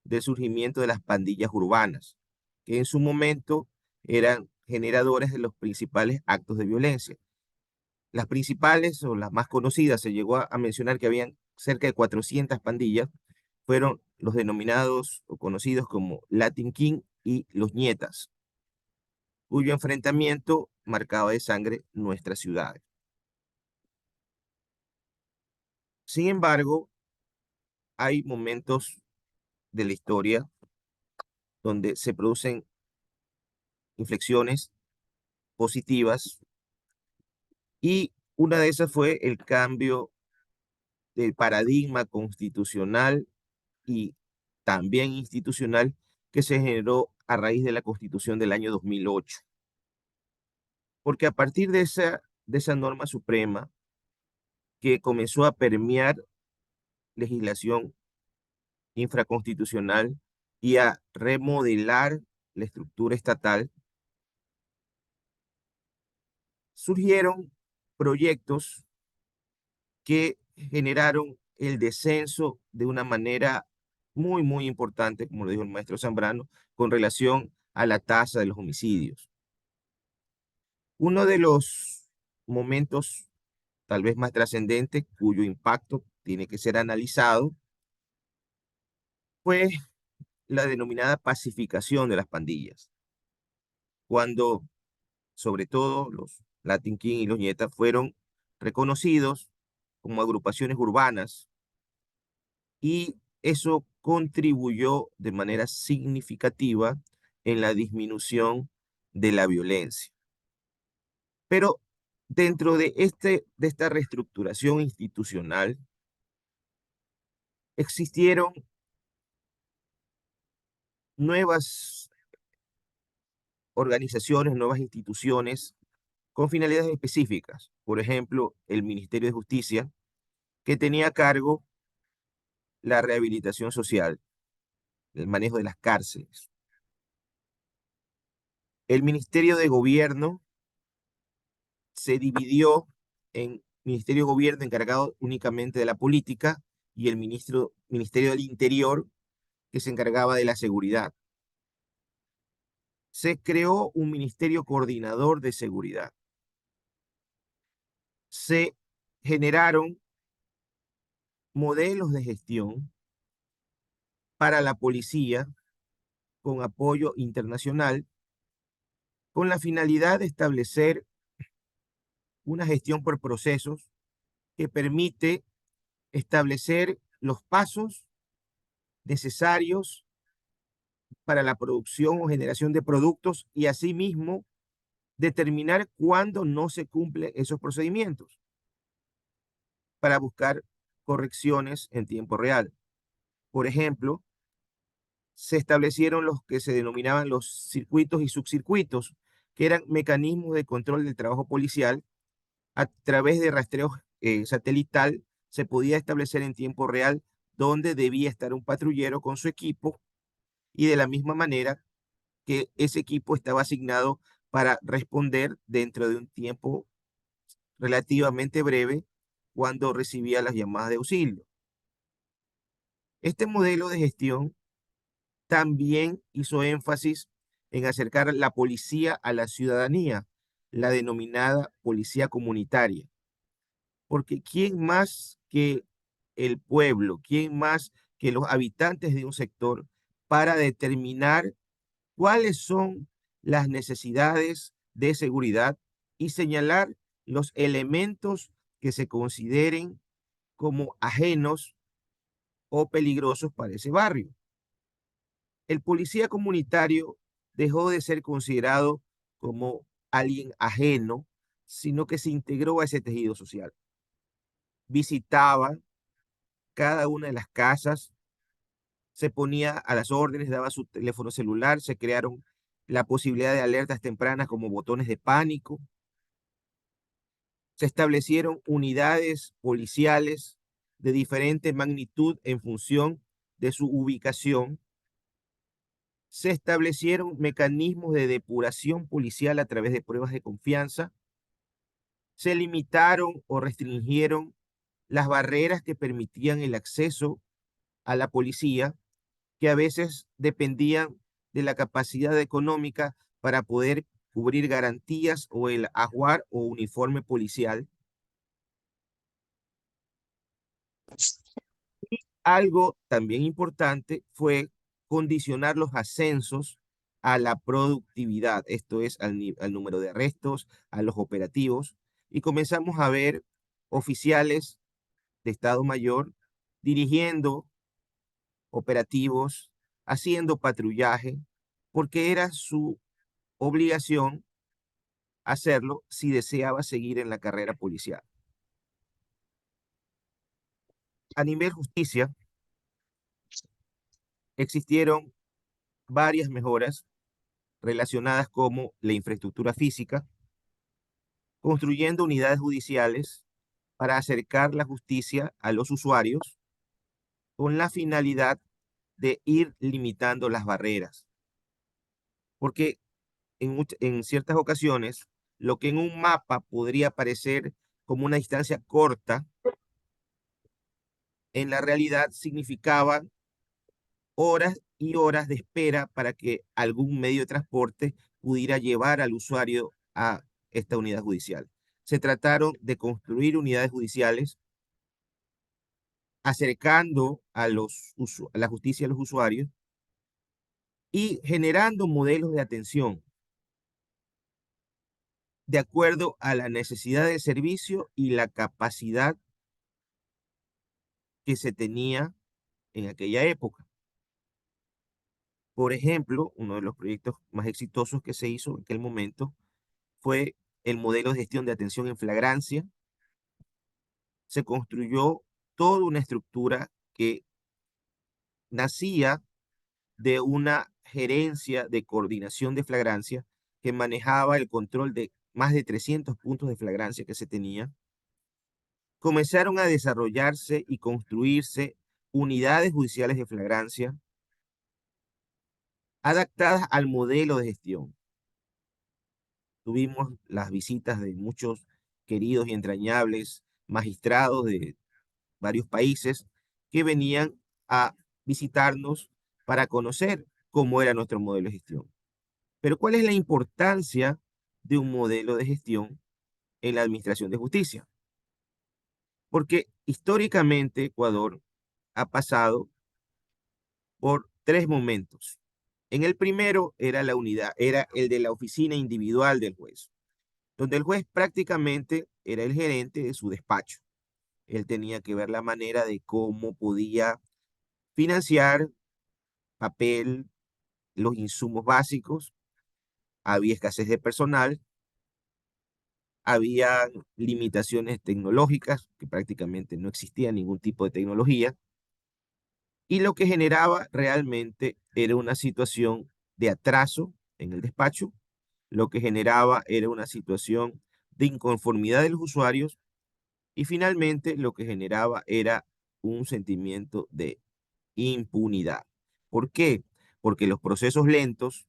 del surgimiento de las pandillas urbanas, que en su momento eran generadores de los principales actos de violencia. Las principales o las más conocidas, se llegó a mencionar que habían cerca de 400 pandillas, fueron los denominados o conocidos como Latin King y los Nietas, cuyo enfrentamiento marcaba de sangre nuestras ciudades. Sin embargo, hay momentos de la historia donde se producen inflexiones positivas y una de esas fue el cambio del paradigma constitucional y también institucional que se generó a raíz de la Constitución del año 2008. Porque a partir de esa norma suprema que comenzó a permear legislación infraconstitucional y a remodelar la estructura estatal, surgieron proyectos que generaron el descenso de una manera muy, muy importante, como lo dijo el maestro Zambrano, con relación a la tasa de los homicidios. Uno de los momentos tal vez más trascendentes, cuyo impacto tiene que ser analizado, fue la denominada pacificación de las pandillas, cuando sobre todo los Latin King y los Nietas fueron reconocidos como agrupaciones urbanas y eso contribuyó de manera significativa en la disminución de la violencia. Pero dentro de esta reestructuración institucional, existieron nuevas organizaciones, nuevas instituciones con finalidades específicas. Por ejemplo, el Ministerio de Justicia, que tenía a cargo la rehabilitación social, el manejo de las cárceles. El Ministerio de Gobierno se dividió en Ministerio de Gobierno encargado únicamente de la política y el Ministerio del Interior que se encargaba de la seguridad. Se creó un Ministerio Coordinador de Seguridad. Se generaron modelos de gestión para la policía con apoyo internacional con la finalidad de establecer una gestión por procesos que permite establecer los pasos necesarios para la producción o generación de productos y asimismo determinar cuándo no se cumplen esos procedimientos para buscar correcciones en tiempo real. Por ejemplo, se establecieron los que se denominaban los circuitos y subcircuitos, que eran mecanismos de control del trabajo policial. A través de rastreo satelital se podía establecer en tiempo real dónde debía estar un patrullero con su equipo y de la misma manera que ese equipo estaba asignado para responder dentro de un tiempo relativamente breve cuando recibía las llamadas de auxilio. Este modelo de gestión también hizo énfasis en acercar la policía a la ciudadanía, la denominada policía comunitaria. Porque ¿quién más que el pueblo? ¿Quién más que los habitantes de un sector para determinar cuáles son las necesidades de seguridad y señalar los elementos que se consideren como ajenos o peligrosos para ese barrio? El policía comunitario dejó de ser considerado como alguien ajeno, sino que se integró a ese tejido social. Visitaba cada una de las casas, se ponía a las órdenes, daba su teléfono celular, se crearon la posibilidad de alertas tempranas como botones de pánico, se establecieron unidades policiales de diferente magnitud en función de su ubicación, se establecieron mecanismos de depuración policial a través de pruebas de confianza, se limitaron o restringieron las barreras que permitían el acceso a la policía, que a veces dependían de la capacidad económica para poder cubrir garantías o el ajuar o uniforme policial. Algo también importante fue condicionar los ascensos a la productividad, esto es al número de arrestos, a los operativos, y comenzamos a ver oficiales de Estado Mayor dirigiendo operativos, haciendo patrullaje, porque era su obligación hacerlo si deseaba seguir en la carrera policial. A nivel justicia, existieron varias mejoras relacionadas como la infraestructura física, construyendo unidades judiciales para acercar la justicia a los usuarios con la finalidad de ir limitando las barreras. Porque en ciertas ocasiones, lo que en un mapa podría parecer como una distancia corta, en la realidad significaba horas y horas de espera para que algún medio de transporte pudiera llevar al usuario a esta unidad judicial. Se trataron de construir unidades judiciales acercando a la justicia a los usuarios y generando modelos de atención de acuerdo a la necesidad de servicio y la capacidad que se tenía en aquella época. Por ejemplo, uno de los proyectos más exitosos que se hizo en aquel momento fue el modelo de gestión de atención en flagrancia. Se construyó toda una estructura que nacía de una gerencia de coordinación de flagrancia que manejaba el control de más de 300 puntos de flagrancia que se tenía. Comenzaron a desarrollarse y construirse unidades judiciales de flagrancia adaptadas al modelo de gestión. Tuvimos las visitas de muchos queridos y entrañables magistrados de varios países que venían a visitarnos para conocer cómo era nuestro modelo de gestión. Pero ¿cuál es la importancia de un modelo de gestión en la administración de justicia? Porque históricamente Ecuador ha pasado por tres momentos. En el primero era era el de la oficina individual del juez, donde el juez prácticamente era el gerente de su despacho. Él tenía que ver la manera de cómo podía financiar papel, los insumos básicos, había escasez de personal, había limitaciones tecnológicas, que prácticamente no existía ningún tipo de tecnología, y lo que generaba realmente era una situación de atraso en el despacho, lo que generaba era una situación de inconformidad de los usuarios y finalmente lo que generaba era un sentimiento de impunidad. ¿Por qué? Porque los procesos lentos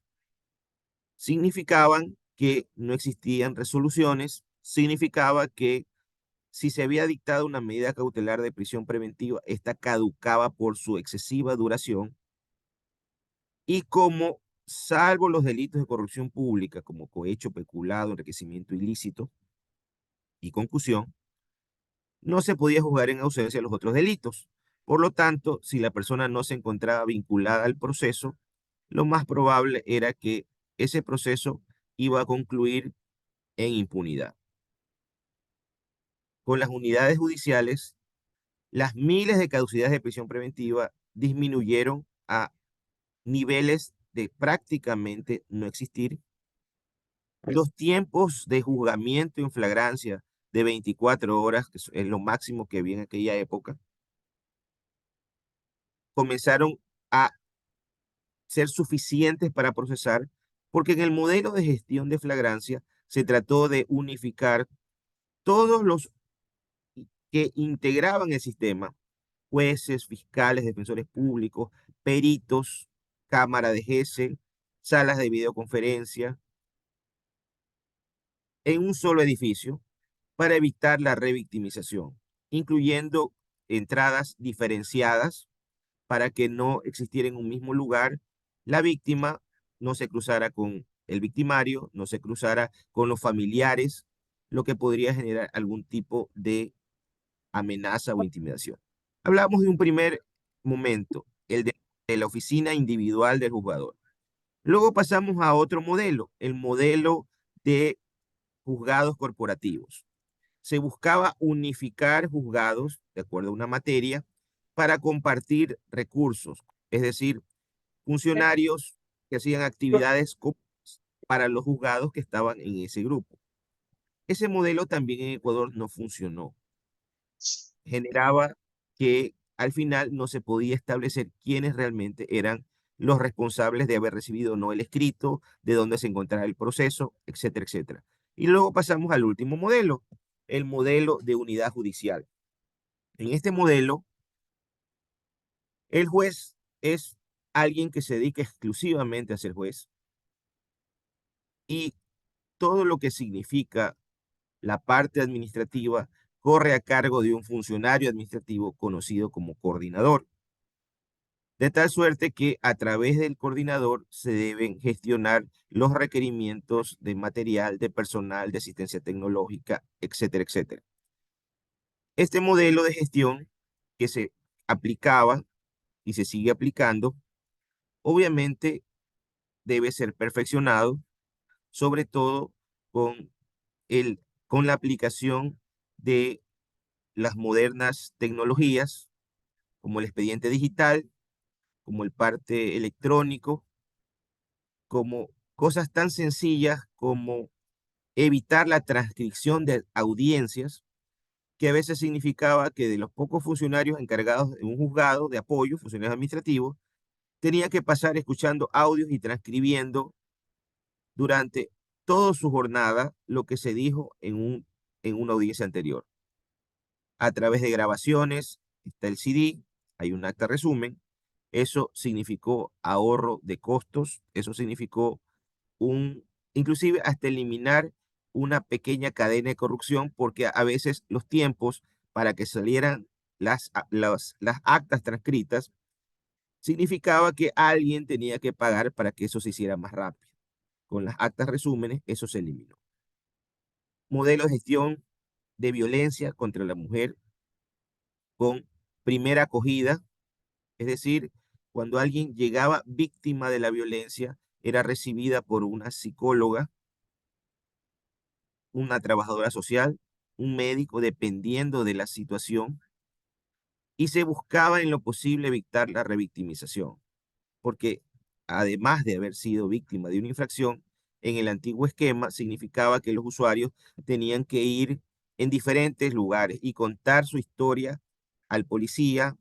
significaban que no existían resoluciones, significaba que si se había dictado una medida cautelar de prisión preventiva, esta caducaba por su excesiva duración y como, salvo los delitos de corrupción pública, como cohecho, peculado, enriquecimiento ilícito y concusión, no se podía juzgar en ausencia de los otros delitos. Por lo tanto, si la persona no se encontraba vinculada al proceso, lo más probable era que ese proceso iba a concluir en impunidad. Con las unidades judiciales, las miles de caducidades de prisión preventiva disminuyeron a niveles de prácticamente no existir. Los tiempos de juzgamiento en flagrancia de 24 horas, que es lo máximo que había en aquella época, comenzaron a ser suficientes para procesar, porque en el modelo de gestión de flagrancia se trató de unificar todos los que integraban el sistema: jueces, fiscales, defensores públicos, peritos, cámara de Gesell, salas de videoconferencia, en un solo edificio para evitar la revictimización, incluyendo entradas diferenciadas para que no existiera en un mismo lugar la víctima, no se cruzara con el victimario, no se cruzara con los familiares, lo que podría generar algún tipo de amenaza o intimidación. Hablamos de un primer momento, el de la oficina individual del juzgador. Luego pasamos a otro modelo, el modelo de juzgados corporativos. Se buscaba unificar juzgados de acuerdo a una materia para compartir recursos, es decir, funcionarios que hacían actividades para los juzgados que estaban en ese grupo. Ese modelo también en Ecuador no funcionó. Generaba que al final no se podía establecer quiénes realmente eran los responsables de haber recibido o no el escrito, de dónde se encontraba el proceso, etcétera, etcétera. Y luego pasamos al último modelo, el modelo de unidad judicial. En este modelo, el juez es alguien que se dedica exclusivamente a ser juez, y todo lo que significa la parte administrativa corre a cargo de un funcionario administrativo conocido como coordinador. De tal suerte que a través del coordinador se deben gestionar los requerimientos de material, de personal, de asistencia tecnológica, etcétera, etcétera. Este modelo de gestión que se aplicaba y se sigue aplicando, obviamente debe ser perfeccionado, sobre todo con, con la aplicación de las modernas tecnologías, como el expediente digital, como el parte electrónico, como cosas tan sencillas como evitar la transcripción de audiencias, que a veces significaba que de los pocos funcionarios encargados de un juzgado de apoyo, funcionarios administrativos, tenía que pasar escuchando audios y transcribiendo durante toda su jornada lo que se dijo en una audiencia anterior. A través de grabaciones, está el CD, hay un acta resumen. Eso significó ahorro de costos, eso significó inclusive hasta eliminar una pequeña cadena de corrupción, porque a veces los tiempos para que salieran las actas transcritas significaba que alguien tenía que pagar para que eso se hiciera más rápido. Con las actas resúmenes, eso se eliminó. Modelo de gestión de violencia contra la mujer con primera acogida, es decir, cuando alguien llegaba víctima de la violencia, era recibida por una psicóloga, una trabajadora social, un médico, dependiendo de la situación, y se buscaba en lo posible evitar la revictimización, porque además de haber sido víctima de una infracción, en el antiguo esquema significaba que los usuarios tenían que ir en diferentes lugares y contar su historia al policía,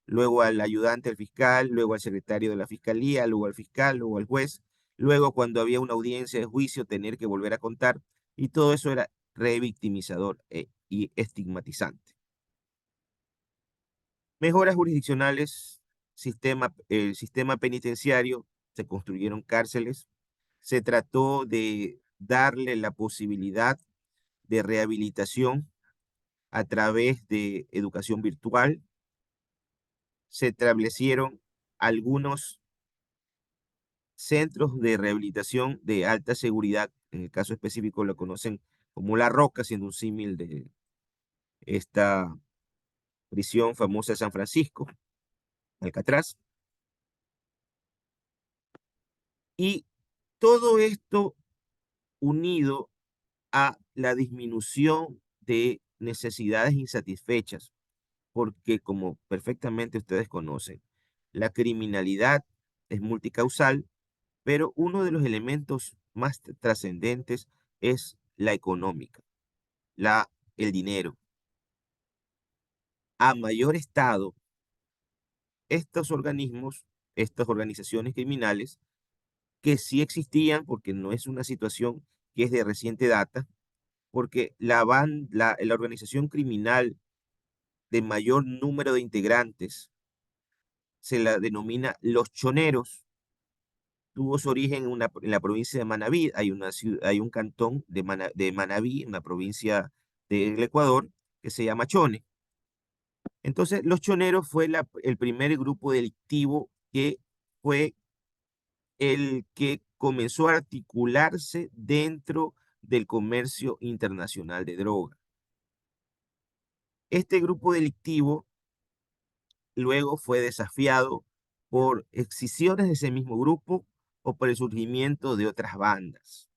luego al ayudante del fiscal, luego al secretario de la fiscalía, luego al fiscal, luego al juez, luego cuando había una audiencia de juicio tener que volver a contar, y todo eso era revictimizador y estigmatizante. Mejoras jurisdiccionales, el sistema penitenciario, se construyeron cárceles, se trató de darle la posibilidad de rehabilitación a través de educación virtual, se establecieron algunos centros de rehabilitación de alta seguridad, en el caso específico lo conocen como La Roca, siendo un símil esta prisión famosa de San Francisco, Alcatraz. Y todo esto unido a la disminución de necesidades insatisfechas, porque como perfectamente ustedes conocen, la criminalidad es multicausal, pero uno de los elementos más trascendentes es la económica, el dinero. A mayor estado, estos organismos, estas organizaciones criminales, que sí existían, porque no es una situación que es de reciente data, porque la organización criminal de mayor número de integrantes se la denomina los choneros. Tuvo su origen en la provincia de Manabí. Hay un cantón de Manabí, en la provincia del Ecuador, que se llama Chone. Entonces, los choneros fue el primer grupo delictivo que fue el que comenzó a articularse dentro del comercio internacional de droga. Este grupo delictivo luego fue desafiado por excisiones de ese mismo grupo o por el surgimiento de otras bandas,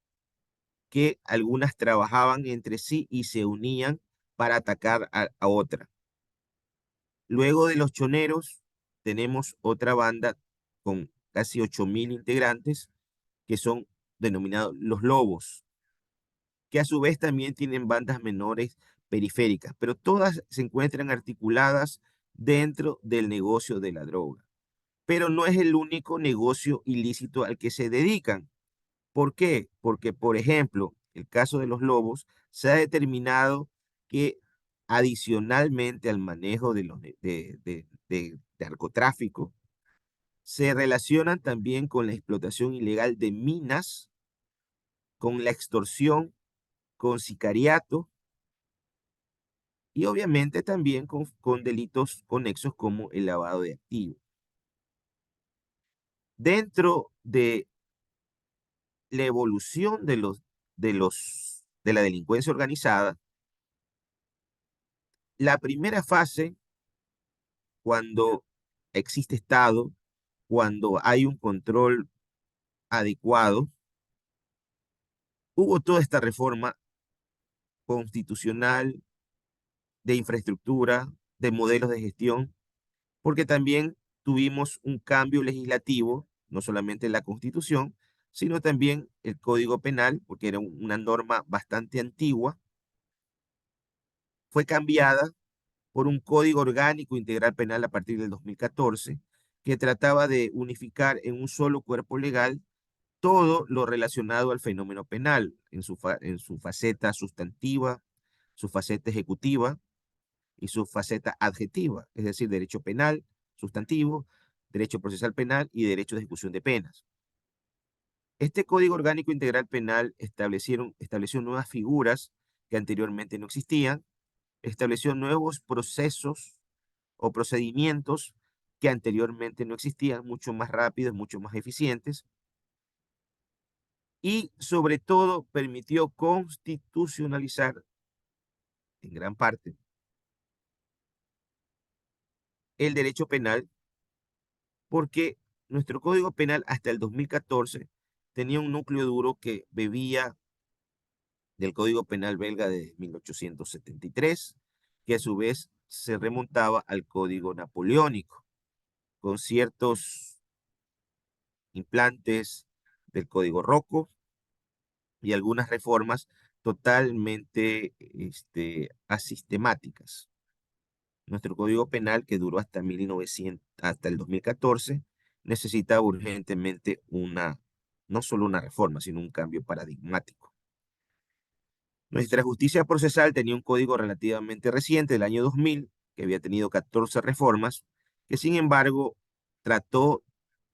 que algunas trabajaban entre sí y se unían para atacar a otra. Luego de los choneros, tenemos otra banda con casi 8.000 integrantes, que son denominados los lobos, que a su vez también tienen bandas menores periféricas, pero todas se encuentran articuladas dentro del negocio de la droga. Pero no es el único negocio ilícito al que se dedican. ¿Por qué? Porque, por ejemplo, el caso de los lobos, se ha determinado que adicionalmente al manejo de narcotráfico, se relacionan también con la explotación ilegal de minas, con la extorsión, con sicariato y obviamente también con delitos conexos como el lavado de activos. Dentro de la evolución de la delincuencia organizada, la primera fase, cuando existe Estado, cuando hay un control adecuado, hubo toda esta reforma constitucional, de infraestructura, de modelos de gestión, porque también tuvimos un cambio legislativo, no solamente la Constitución, sino también el Código Penal, porque era una norma bastante antigua, fue cambiada por un Código Orgánico Integral Penal a partir del 2014, que trataba de unificar en un solo cuerpo legal todo lo relacionado al fenómeno penal, en su faceta sustantiva, su faceta ejecutiva y su faceta adjetiva, es decir, derecho penal, sustantivo, derecho procesal penal y derecho de ejecución de penas. Este Código Orgánico Integral Penal estableció nuevas figuras que anteriormente no existían, estableció nuevos procesos o procedimientos que anteriormente no existían, mucho más rápidos, mucho más eficientes, y sobre todo permitió constitucionalizar en gran parte el derecho penal, porque nuestro Código Penal hasta el 2014 tenía un núcleo duro que bebía del Código Penal belga de 1873, que a su vez se remontaba al Código Napoleónico, con ciertos implantes del Código Rocco y algunas reformas totalmente asistemáticas. Nuestro Código Penal, que duró hasta 1900, hasta el 2014, necesitaba urgentemente no solo una reforma, sino un cambio paradigmático. Nuestra justicia procesal tenía un código relativamente reciente, del año 2000, que había tenido 14 reformas, que sin embargo trató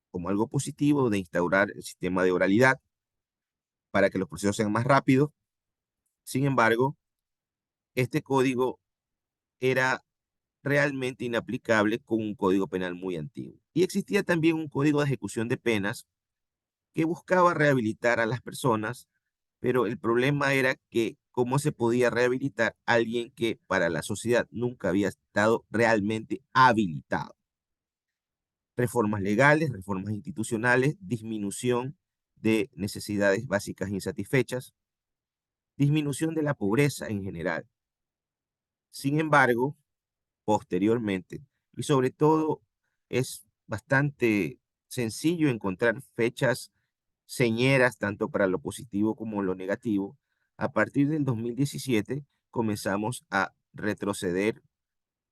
como algo positivo de instaurar el sistema de oralidad para que los procesos sean más rápidos. Sin embargo, este código era realmente inaplicable con un código penal muy antiguo. Y existía también un código de ejecución de penas que buscaba rehabilitar a las personas, pero el problema era que cómo se podía rehabilitar a alguien que para la sociedad nunca había estado realmente habilitado. Reformas legales, reformas institucionales, disminución de necesidades básicas insatisfechas, disminución de la pobreza en general. Sin embargo, posteriormente, y sobre todo es bastante sencillo encontrar fechas señeras tanto para lo positivo como lo negativo. A partir del 2017 comenzamos a retroceder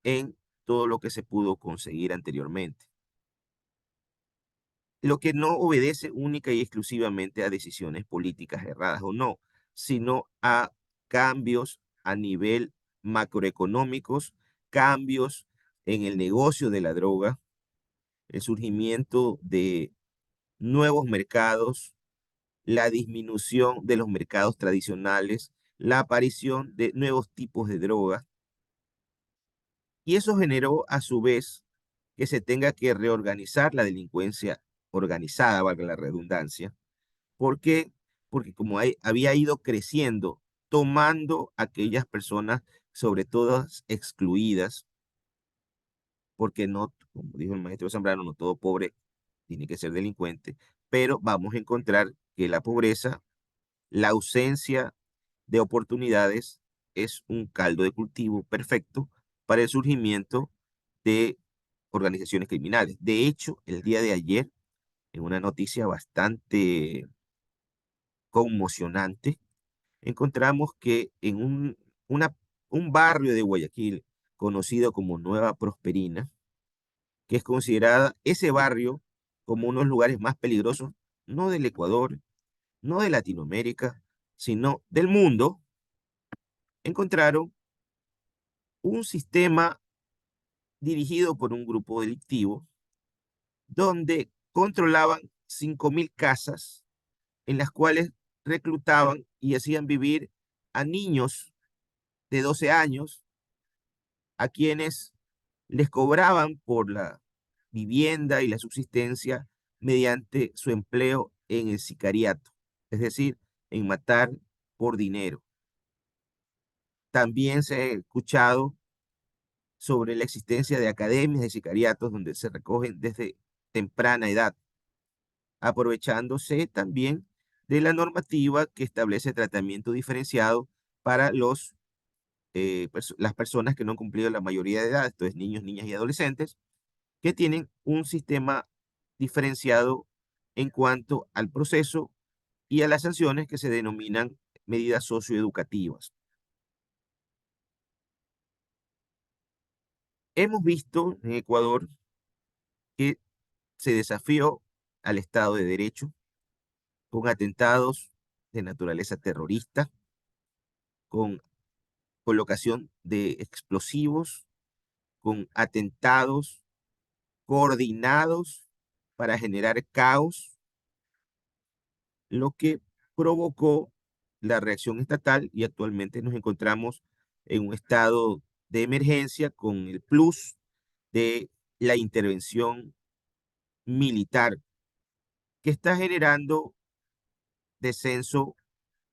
en todo lo que se pudo conseguir anteriormente, lo que no obedece única y exclusivamente a decisiones políticas erradas o no, sino a cambios a nivel macroeconómicos, cambios en el negocio de la droga, el surgimiento de nuevos mercados, la disminución de los mercados tradicionales, la aparición de nuevos tipos de drogas, y eso generó a su vez que se tenga que reorganizar la delincuencia organizada, valga la redundancia. ¿Por qué? Porque como había ido creciendo, tomando aquellas personas, sobre todo excluidas, porque no, como dijo el maestro Zambrano, no todo pobre tiene que ser delincuente, pero vamos a encontrar que la pobreza, la ausencia de oportunidades es un caldo de cultivo perfecto para el surgimiento de organizaciones criminales. De hecho, el día de ayer, en una noticia bastante conmocionante, encontramos que en un barrio de Guayaquil conocido como Nueva Prosperina, que es considerada ese barrio como uno de los lugares más peligrosos, no del Ecuador, no de Latinoamérica, sino del mundo, encontraron un sistema dirigido por un grupo delictivo donde controlaban 5.000 casas en las cuales reclutaban y hacían vivir a niños de 12 años, a quienes les cobraban por la vivienda y la subsistencia mediante su empleo en el sicariato, es decir, en matar por dinero. También se ha escuchado sobre la existencia de academias de sicariatos donde se recogen desde temprana edad, aprovechándose también de la normativa que establece tratamiento diferenciado para las personas que no han cumplido la mayoría de edad, esto es niños, niñas y adolescentes, que tienen un sistema diferenciado en cuanto al proceso y a las sanciones que se denominan medidas socioeducativas. Hemos visto en Ecuador que se desafió al Estado de Derecho con atentados de naturaleza terrorista, con colocación de explosivos, con atentados coordinados para generar caos, lo que provocó la reacción estatal y actualmente nos encontramos en un estado de emergencia con el plus de la intervención militar que está generando descenso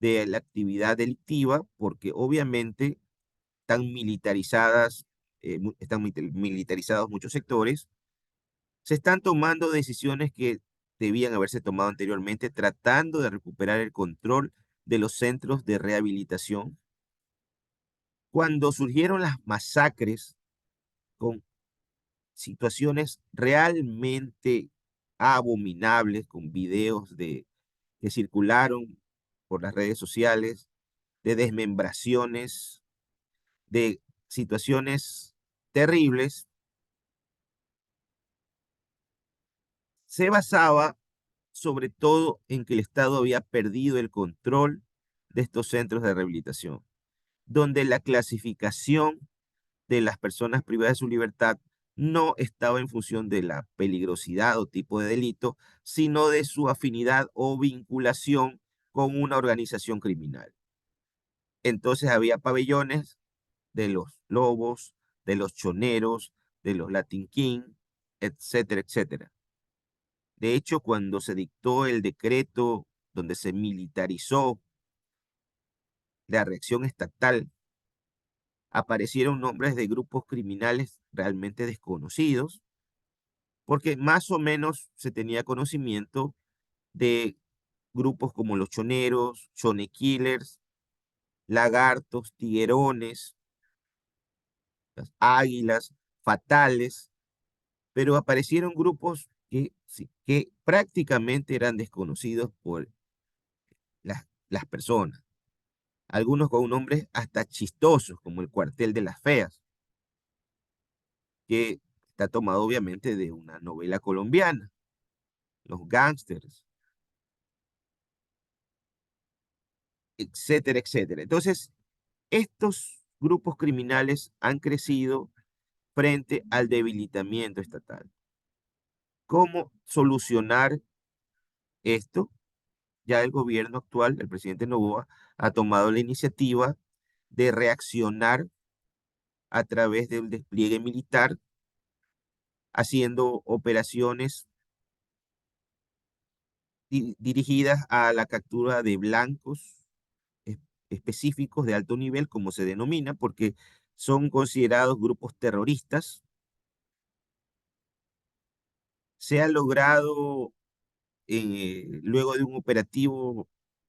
de la actividad delictiva porque obviamente están militarizadas, militarizados muchos sectores. Se están tomando decisiones que debían haberse tomado anteriormente, tratando de recuperar el control de los centros de rehabilitación. Cuando surgieron las masacres con situaciones realmente abominables, con videos que circularon por las redes sociales, de desmembraciones, de situaciones terribles, se basaba sobre todo en que el Estado había perdido el control de estos centros de rehabilitación, donde la clasificación de las personas privadas de su libertad no estaba en función de la peligrosidad o tipo de delito, sino de su afinidad o vinculación con una organización criminal. Entonces había pabellones de los lobos, de los choneros, de los Latin King, etcétera, etcétera. De hecho, cuando se dictó el decreto donde se militarizó la reacción estatal, aparecieron nombres de grupos criminales realmente desconocidos, porque más o menos se tenía conocimiento de grupos como los choneros, chone killers, lagartos, tiguerones, las águilas, fatales, pero aparecieron grupos que, que prácticamente eran desconocidos por las personas. Algunos con nombres hasta chistosos, como el Cuartel de las Feas, que está tomado obviamente de una novela colombiana, los gángsters, etcétera, etcétera. Entonces, estos grupos criminales han crecido frente al debilitamiento estatal. ¿Cómo solucionar esto? Ya el gobierno actual, el presidente Noboa, ha tomado la iniciativa de reaccionar a través del despliegue militar, haciendo operaciones dirigidas a la captura de blancos es- específicos de alto nivel, como se denomina, porque son considerados grupos terroristas. Se ha logrado, luego de un operativo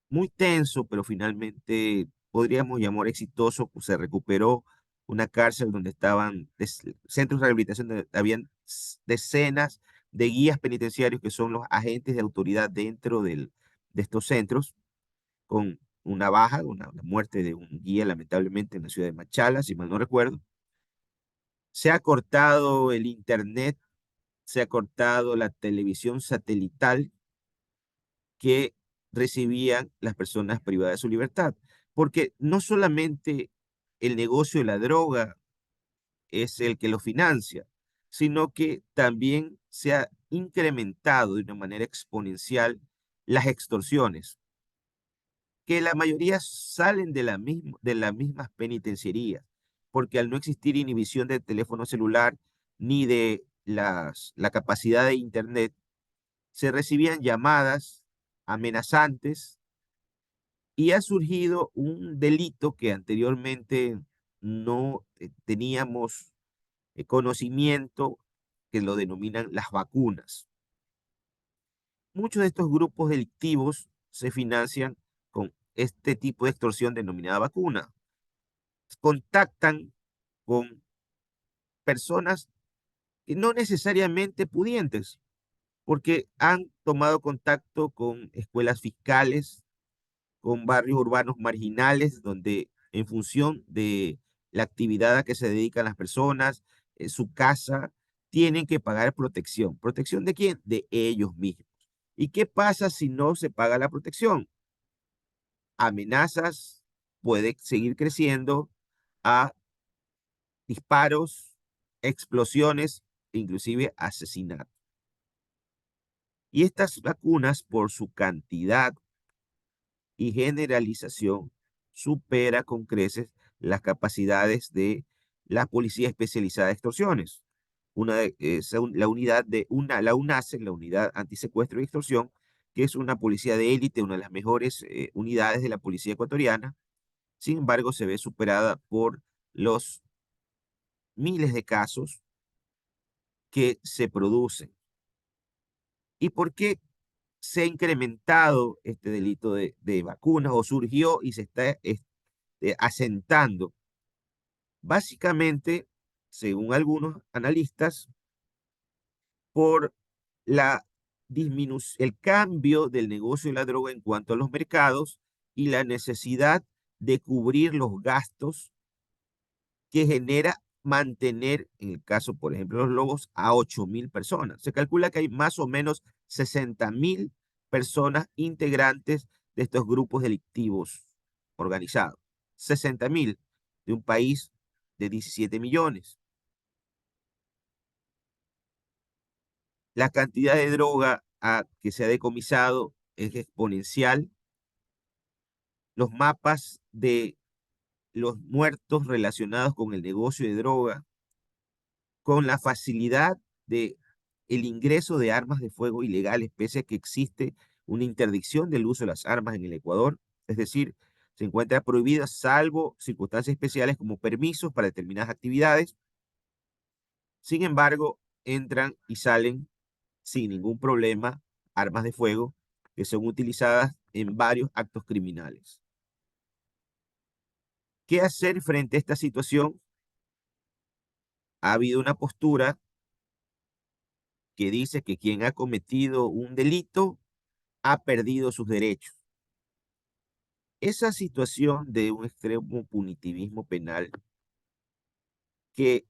muy tenso, pero finalmente podríamos llamar exitoso, pues se recuperó una cárcel donde estaban centros de rehabilitación, donde habían decenas de guías penitenciarios que son los agentes de autoridad dentro de estos centros, con una baja, la muerte de un guía lamentablemente en la ciudad de Machala, si mal no recuerdo. Se ha cortado el internet, se ha cortado la televisión satelital que recibían las personas privadas de su libertad. Porque no solamente el negocio de la droga es el que lo financia, sino que también se ha incrementado de una manera exponencial las extorsiones, que la mayoría salen de las mismas penitenciarías, porque al no existir inhibición del teléfono celular ni de la capacidad de Internet, se recibían llamadas amenazantes y ha surgido un delito que anteriormente no teníamos conocimiento, que lo denominan las vacunas. Muchos de estos grupos delictivos se financian con este tipo de extorsión denominada vacuna. Contactan con personas que no necesariamente pudientes, porque han tomado contacto con escuelas fiscales, con barrios urbanos marginales, donde en función de la actividad a que se dedican las personas, su casa, tienen que pagar protección. ¿Protección de quién? De ellos mismos. ¿Y qué pasa si no se paga la protección? Amenazas, puede seguir creciendo a disparos, explosiones, e inclusive asesinatos. Y estas vacunas, por su cantidad y generalización, supera con creces las capacidades de la Policía Especializada de Extorsiones. La unidad la UNACE, la Unidad Antisecuestro y Extorsión, que es una policía de élite, una de las mejores unidades de la policía ecuatoriana. Sin embargo, se ve superada por los miles de casos que se producen. ¿Y por qué se ha incrementado este delito de vacunas o surgió y se está asentando? Básicamente, según algunos analistas, por el cambio del negocio de la droga en cuanto a los mercados y la necesidad de cubrir los gastos que genera mantener, en el caso, por ejemplo, los lobos, a 8.000 personas. Se calcula que hay más o menos 60.000 personas integrantes de estos grupos delictivos organizados. 60.000 de un país de 17 millones. La cantidad de droga que se ha decomisado es exponencial. Los mapas de los muertos relacionados con el negocio de droga, con la facilidad de el ingreso de armas de fuego ilegales, pese a que existe una interdicción del uso de las armas en el Ecuador. Es decir, Se encuentra prohibida salvo circunstancias especiales como permisos para determinadas actividades. Sin embargo, entran y salen sin ningún problema armas de fuego que son utilizadas en varios actos criminales. ¿Qué hacer frente a esta situación? Ha habido una postura que dice que quien ha cometido un delito ha perdido sus derechos. Esa situación de un extremo punitivismo penal que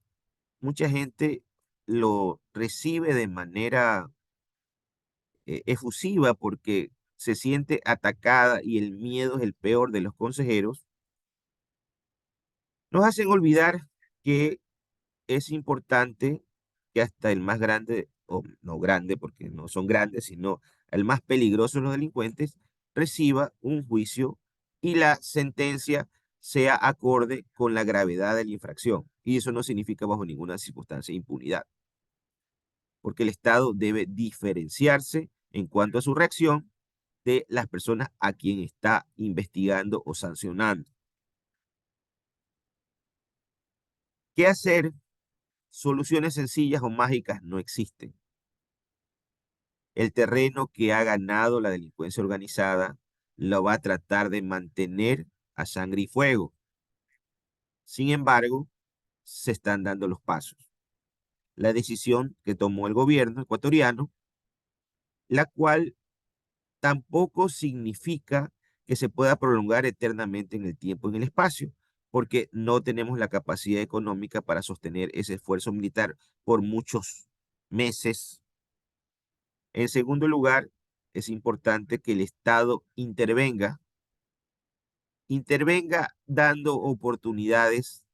mucha gente lo recibe de manera efusiva porque se siente atacada y el miedo es el peor de los consejeros, nos hacen olvidar que es importante que hasta el más grande, o no grande porque no son grandes, sino el más peligroso de los delincuentes, reciba un juicio y la sentencia sea acorde con la gravedad de la infracción. Y eso no significa bajo ninguna circunstancia impunidad, porque el Estado debe diferenciarse en cuanto a su reacción de las personas a quien está investigando o sancionando. ¿Qué hacer? Soluciones sencillas o mágicas no existen. El terreno que ha ganado la delincuencia organizada lo va a tratar de mantener a sangre y fuego. Sin embargo, se están dando los pasos. La decisión que tomó el gobierno ecuatoriano, la cual tampoco significa que se pueda prolongar eternamente en el tiempo y en el espacio, porque no tenemos la capacidad económica para sostener ese esfuerzo militar por muchos meses. En segundo lugar, es importante que el Estado intervenga dando oportunidades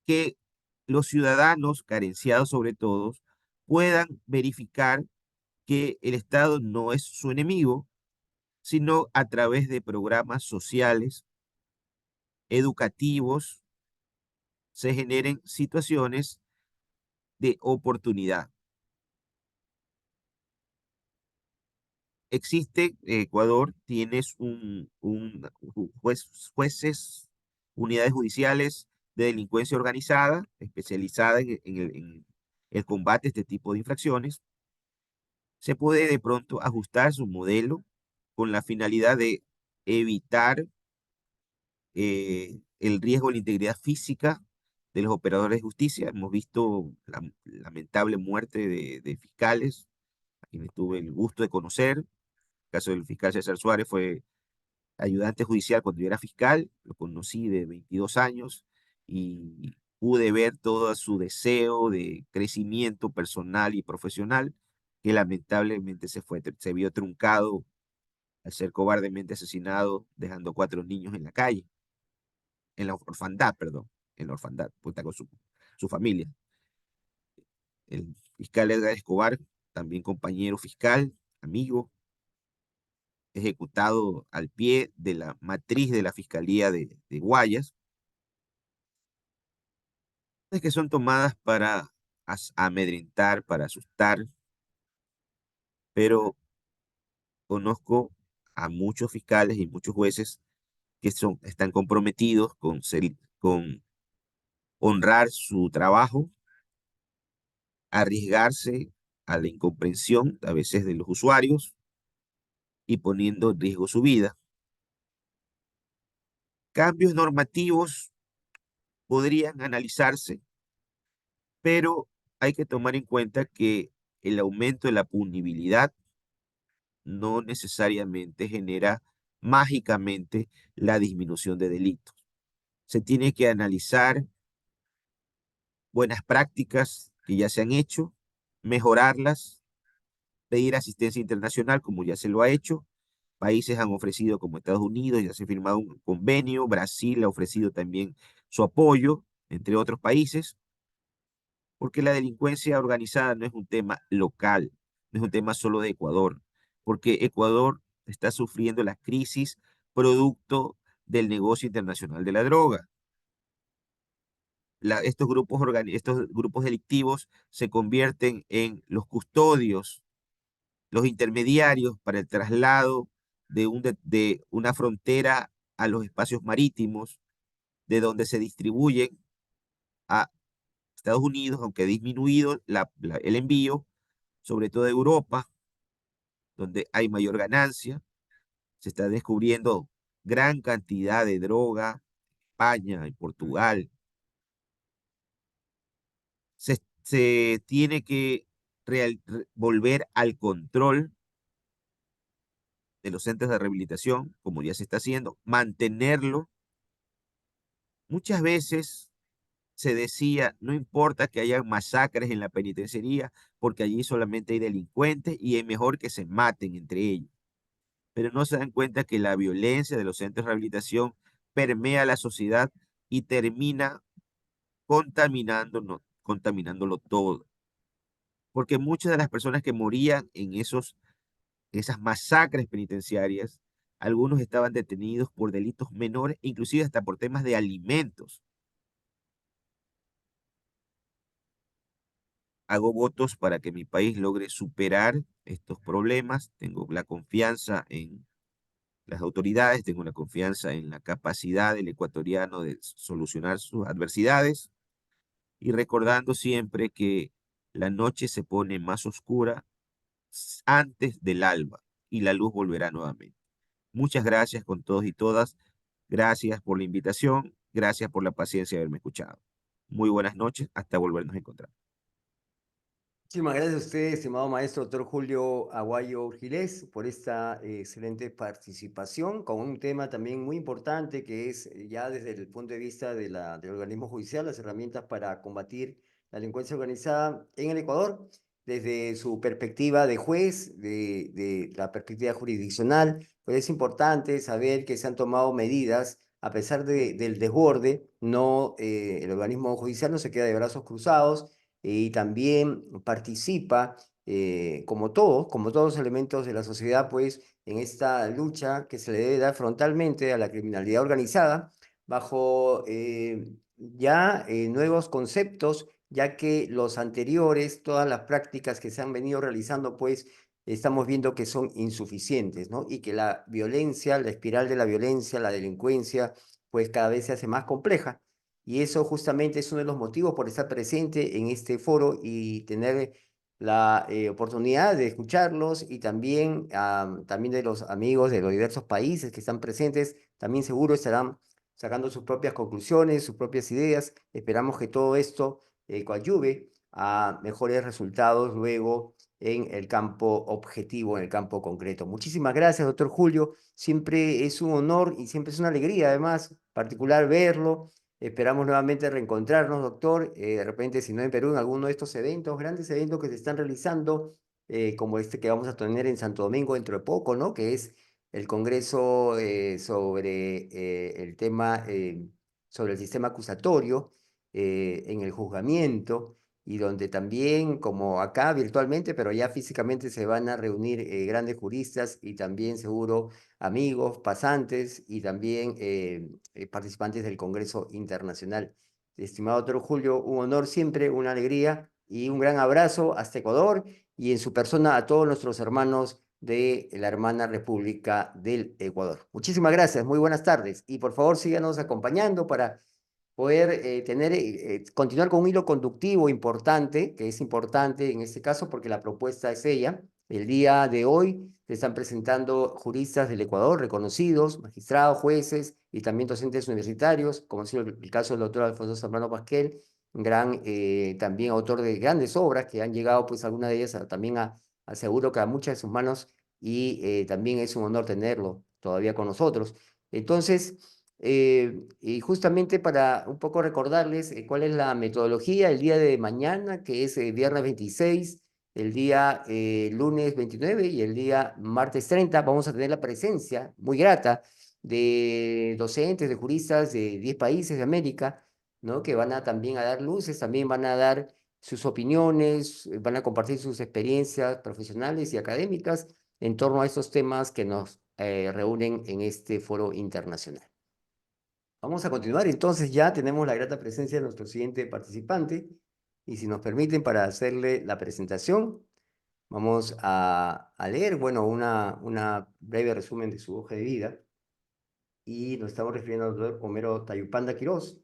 que los ciudadanos, carenciados sobre todo, puedan verificar que el Estado no es su enemigo, sino a través de programas sociales, educativos, se generen situaciones de oportunidad. Existe, Ecuador, tienes jueces, unidades judiciales de delincuencia organizada, especializada en el combate a este tipo de infracciones. Se puede de pronto ajustar su modelo con la finalidad de evitar el riesgo de la integridad física de los operadores de justicia. Hemos visto la lamentable muerte de fiscales, a quienes tuve el gusto de conocer. El caso del fiscal César Suárez fue ayudante judicial cuando yo era fiscal, lo conocí de 22 años y pude ver todo su deseo de crecimiento personal y profesional, que lamentablemente se vio truncado al ser cobardemente asesinado, dejando 4 niños en la calle, en la orfandad, perdón, en la orfandad, pues está con su familia. El fiscal Edgar Escobar, también compañero fiscal, amigo, ejecutado al pie de la matriz de la Fiscalía de Guayas, que son tomadas para amedrentar, para asustar, pero conozco a muchos fiscales y muchos jueces que están comprometidos con honrar su trabajo, arriesgarse a la incomprensión a veces de los usuarios y poniendo en riesgo su vida. Cambios normativos podrían analizarse, pero hay que tomar en cuenta que el aumento de la punibilidad no necesariamente genera mágicamente la disminución de delitos. Se tiene que analizar buenas prácticas que ya se han hecho, mejorarlas, pedir asistencia internacional como ya se lo ha hecho. Países han ofrecido como Estados Unidos, ya se ha firmado un convenio, Brasil ha ofrecido también su apoyo, entre otros países, porque la delincuencia organizada no es un tema local, no es un tema solo de Ecuador, porque Ecuador está sufriendo la crisis producto del negocio internacional de la droga. Estos grupos delictivos se convierten en los custodios, los intermediarios para el traslado de una frontera a los espacios marítimos, de donde se distribuyen a Estados Unidos, aunque ha disminuido el envío, sobre todo a Europa, donde hay mayor ganancia. Se está descubriendo gran cantidad de droga, España y Portugal. Se tiene que volver al control de los centros de rehabilitación, como ya se está haciendo, mantenerlo. Muchas veces se decía, no importa que haya masacres en la penitenciaría, porque allí solamente hay delincuentes y es mejor que se maten entre ellos. Pero no se dan cuenta que la violencia de los centros de rehabilitación permea la sociedad y termina contaminándolo todo. Porque muchas de las personas que morían en esas masacres penitenciarias, algunos estaban detenidos por delitos menores, inclusive hasta por temas de alimentos. Hago votos para que mi país logre superar estos problemas. Tengo la confianza en las autoridades, tengo la confianza en la capacidad del ecuatoriano de solucionar sus adversidades y recordando siempre que la noche se pone más oscura antes del alba y la luz volverá nuevamente. Muchas gracias con todos y todas. Gracias por la invitación. Gracias por la paciencia de haberme escuchado. Muy buenas noches. Hasta volvernos a encontrar. Muchísimas gracias a usted, estimado maestro doctor Julio Aguayo Giles, por esta excelente participación con un tema también muy importante que es ya desde el punto de vista del organismo judicial, las herramientas para combatir la delincuencia organizada en el Ecuador, desde su perspectiva de juez, de la perspectiva jurisdiccional. Pues es importante saber que se han tomado medidas a pesar del desborde. No, el organismo judicial no se queda de brazos cruzados y también participa, como todos los elementos de la sociedad, pues en esta lucha que se le debe dar frontalmente a la criminalidad organizada, bajo ya nuevos conceptos, ya que los anteriores, todas las prácticas que se han venido realizando, pues estamos viendo que son insuficientes, ¿no? Y que la violencia, la espiral de la violencia, la delincuencia, pues cada vez se hace más compleja. Y eso justamente es uno de los motivos por estar presente en este foro y tener la oportunidad de escucharlos y también, también de los amigos de los diversos países que están presentes, también seguro estarán sacando sus propias conclusiones, sus propias ideas. Esperamos que todo esto coadyuve a mejores resultados luego en el campo objetivo, en el campo concreto. Muchísimas gracias, doctor Julio. Siempre es un honor y siempre es una alegría, además, particular verlo. Esperamos nuevamente reencontrarnos, doctor. De repente, si no en Perú, en alguno de estos eventos, grandes eventos que se están realizando, como este que vamos a tener en Santo Domingo dentro de poco, ¿no? Que es el Congreso sobre el tema, sobre el sistema acusatorio en el juzgamiento, y donde también, como acá virtualmente, pero ya físicamente se van a reunir grandes juristas y también seguro amigos, pasantes y también participantes del Congreso Internacional. Estimado doctor Julio, un honor siempre, una alegría y un gran abrazo hasta Ecuador y en su persona a todos nuestros hermanos de la hermana República del Ecuador. Muchísimas gracias, muy buenas tardes y por favor síganos acompañando para poder continuar con un hilo conductivo importante, que es importante en este caso porque la propuesta es ella. El día de hoy se están presentando juristas del Ecuador, reconocidos, magistrados, jueces y también docentes universitarios, como ha sido el caso del doctor Alfonso Zambrano Pasquel, gran, también autor de grandes obras que han llegado, pues algunas de ellas también seguro que a muchas de sus manos, y también es un honor tenerlo todavía con nosotros. Entonces, y justamente para un poco recordarles cuál es la metodología el día de mañana, que es viernes 26, el día lunes 29 y el día martes 30, vamos a tener la presencia muy grata de docentes, de juristas de 10 países de América, ¿no? Que van a también a dar luces, también van a dar sus opiniones, van a compartir sus experiencias profesionales y académicas en torno a estos temas que nos reúnen en este foro internacional. Vamos a continuar, entonces ya tenemos la grata presencia de nuestro siguiente participante y si nos permiten para hacerle la presentación, vamos a leer, bueno, una breve resumen de su hoja de vida. y nos estamos refiriendo al doctor Homero Tayupanda Quirós.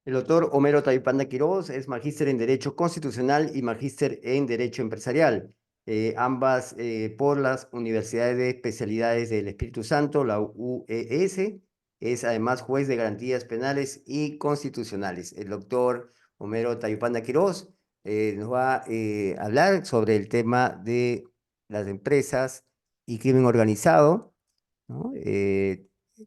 El doctor Homero Tayupanda Quirós es magíster en Derecho Constitucional y magíster en Derecho Empresarial, ambas por las Universidades de Especialidades del Espíritu Santo, la UES. Es además juez de garantías penales y constitucionales. El doctor Homero Tayupanda Quirós nos va a hablar sobre el tema de las empresas y crimen organizado, ¿no?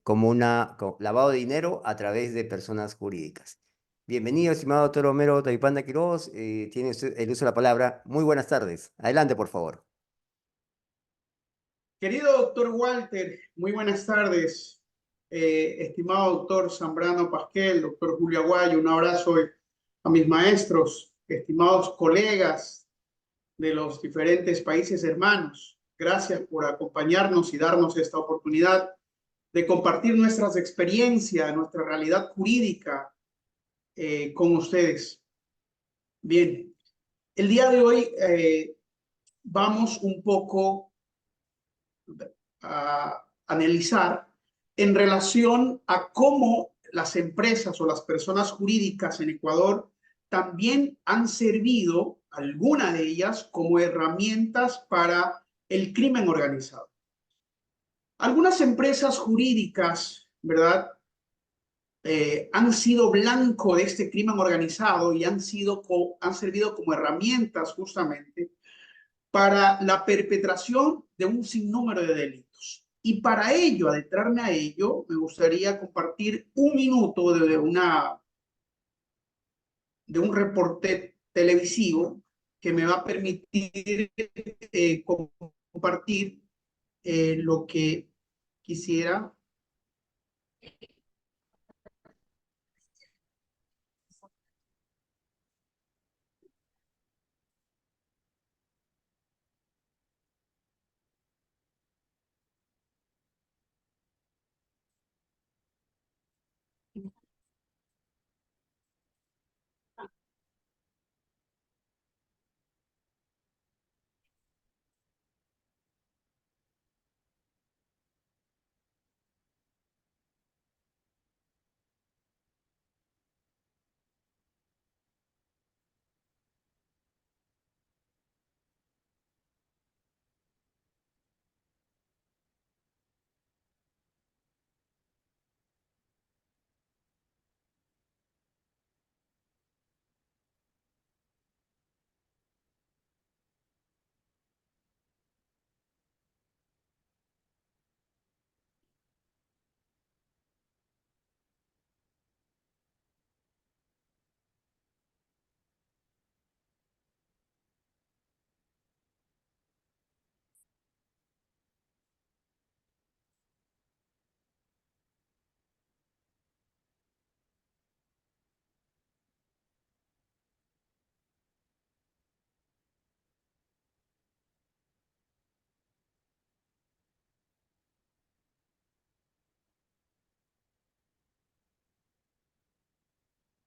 Como lavado de dinero a través de personas jurídicas. Bienvenido, estimado doctor Homero Tayupanda Quirós. Tiene usted el uso de la palabra. Muy buenas tardes. Adelante, por favor. Querido doctor Walter, muy buenas tardes. Estimado doctor Zambrano Pasquel, doctor Julio Aguayo, un abrazo a mis maestros, estimados colegas de los diferentes países hermanos. Gracias por acompañarnos y darnos esta oportunidad de compartir nuestras experiencias, nuestra realidad jurídica con ustedes. Bien, el día de hoy vamos un poco a analizar en relación a cómo las empresas o las personas jurídicas en Ecuador también han servido, alguna de ellas, como herramientas para el crimen organizado. Algunas empresas jurídicas, ¿verdad?, han sido blanco de este crimen organizado y han servido como herramientas justamente para la perpetración de un sinnúmero de delitos. Y para ello, adentrarme a ello, me gustaría compartir un minuto de un reporte televisivo que me va a permitir compartir lo que quisiera.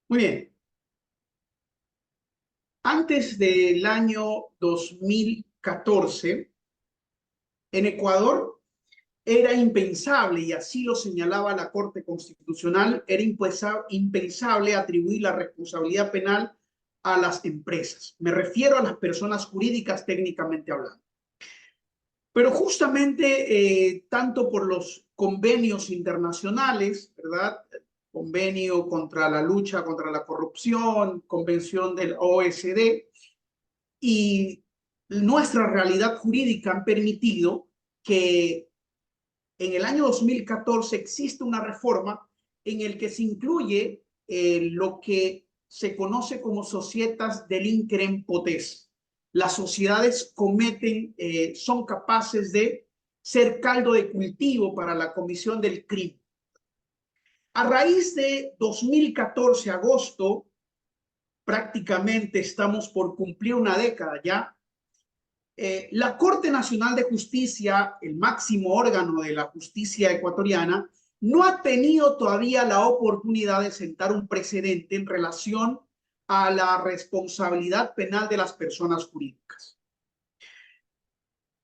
Muy bien. Antes del año 2014, en Ecuador era impensable, y así lo señalaba la Corte Constitucional, era impensable atribuir la responsabilidad penal a las empresas. Me refiero a las personas jurídicas técnicamente hablando. Pero justamente tanto por los convenios internacionales, ¿verdad?, convenio contra la lucha contra la corrupción, convención del OECD, y nuestra realidad jurídica han permitido que en el año 2014 existe una reforma en el que se incluye lo que se conoce como societas delinquere potest. Las sociedades son capaces de ser caldo de cultivo para la comisión del crimen. A raíz de 2014, agosto, prácticamente estamos por cumplir una década ya, la Corte Nacional de Justicia, el máximo órgano de la justicia ecuatoriana, no ha tenido todavía la oportunidad de sentar un precedente en relación a la responsabilidad penal de las personas jurídicas.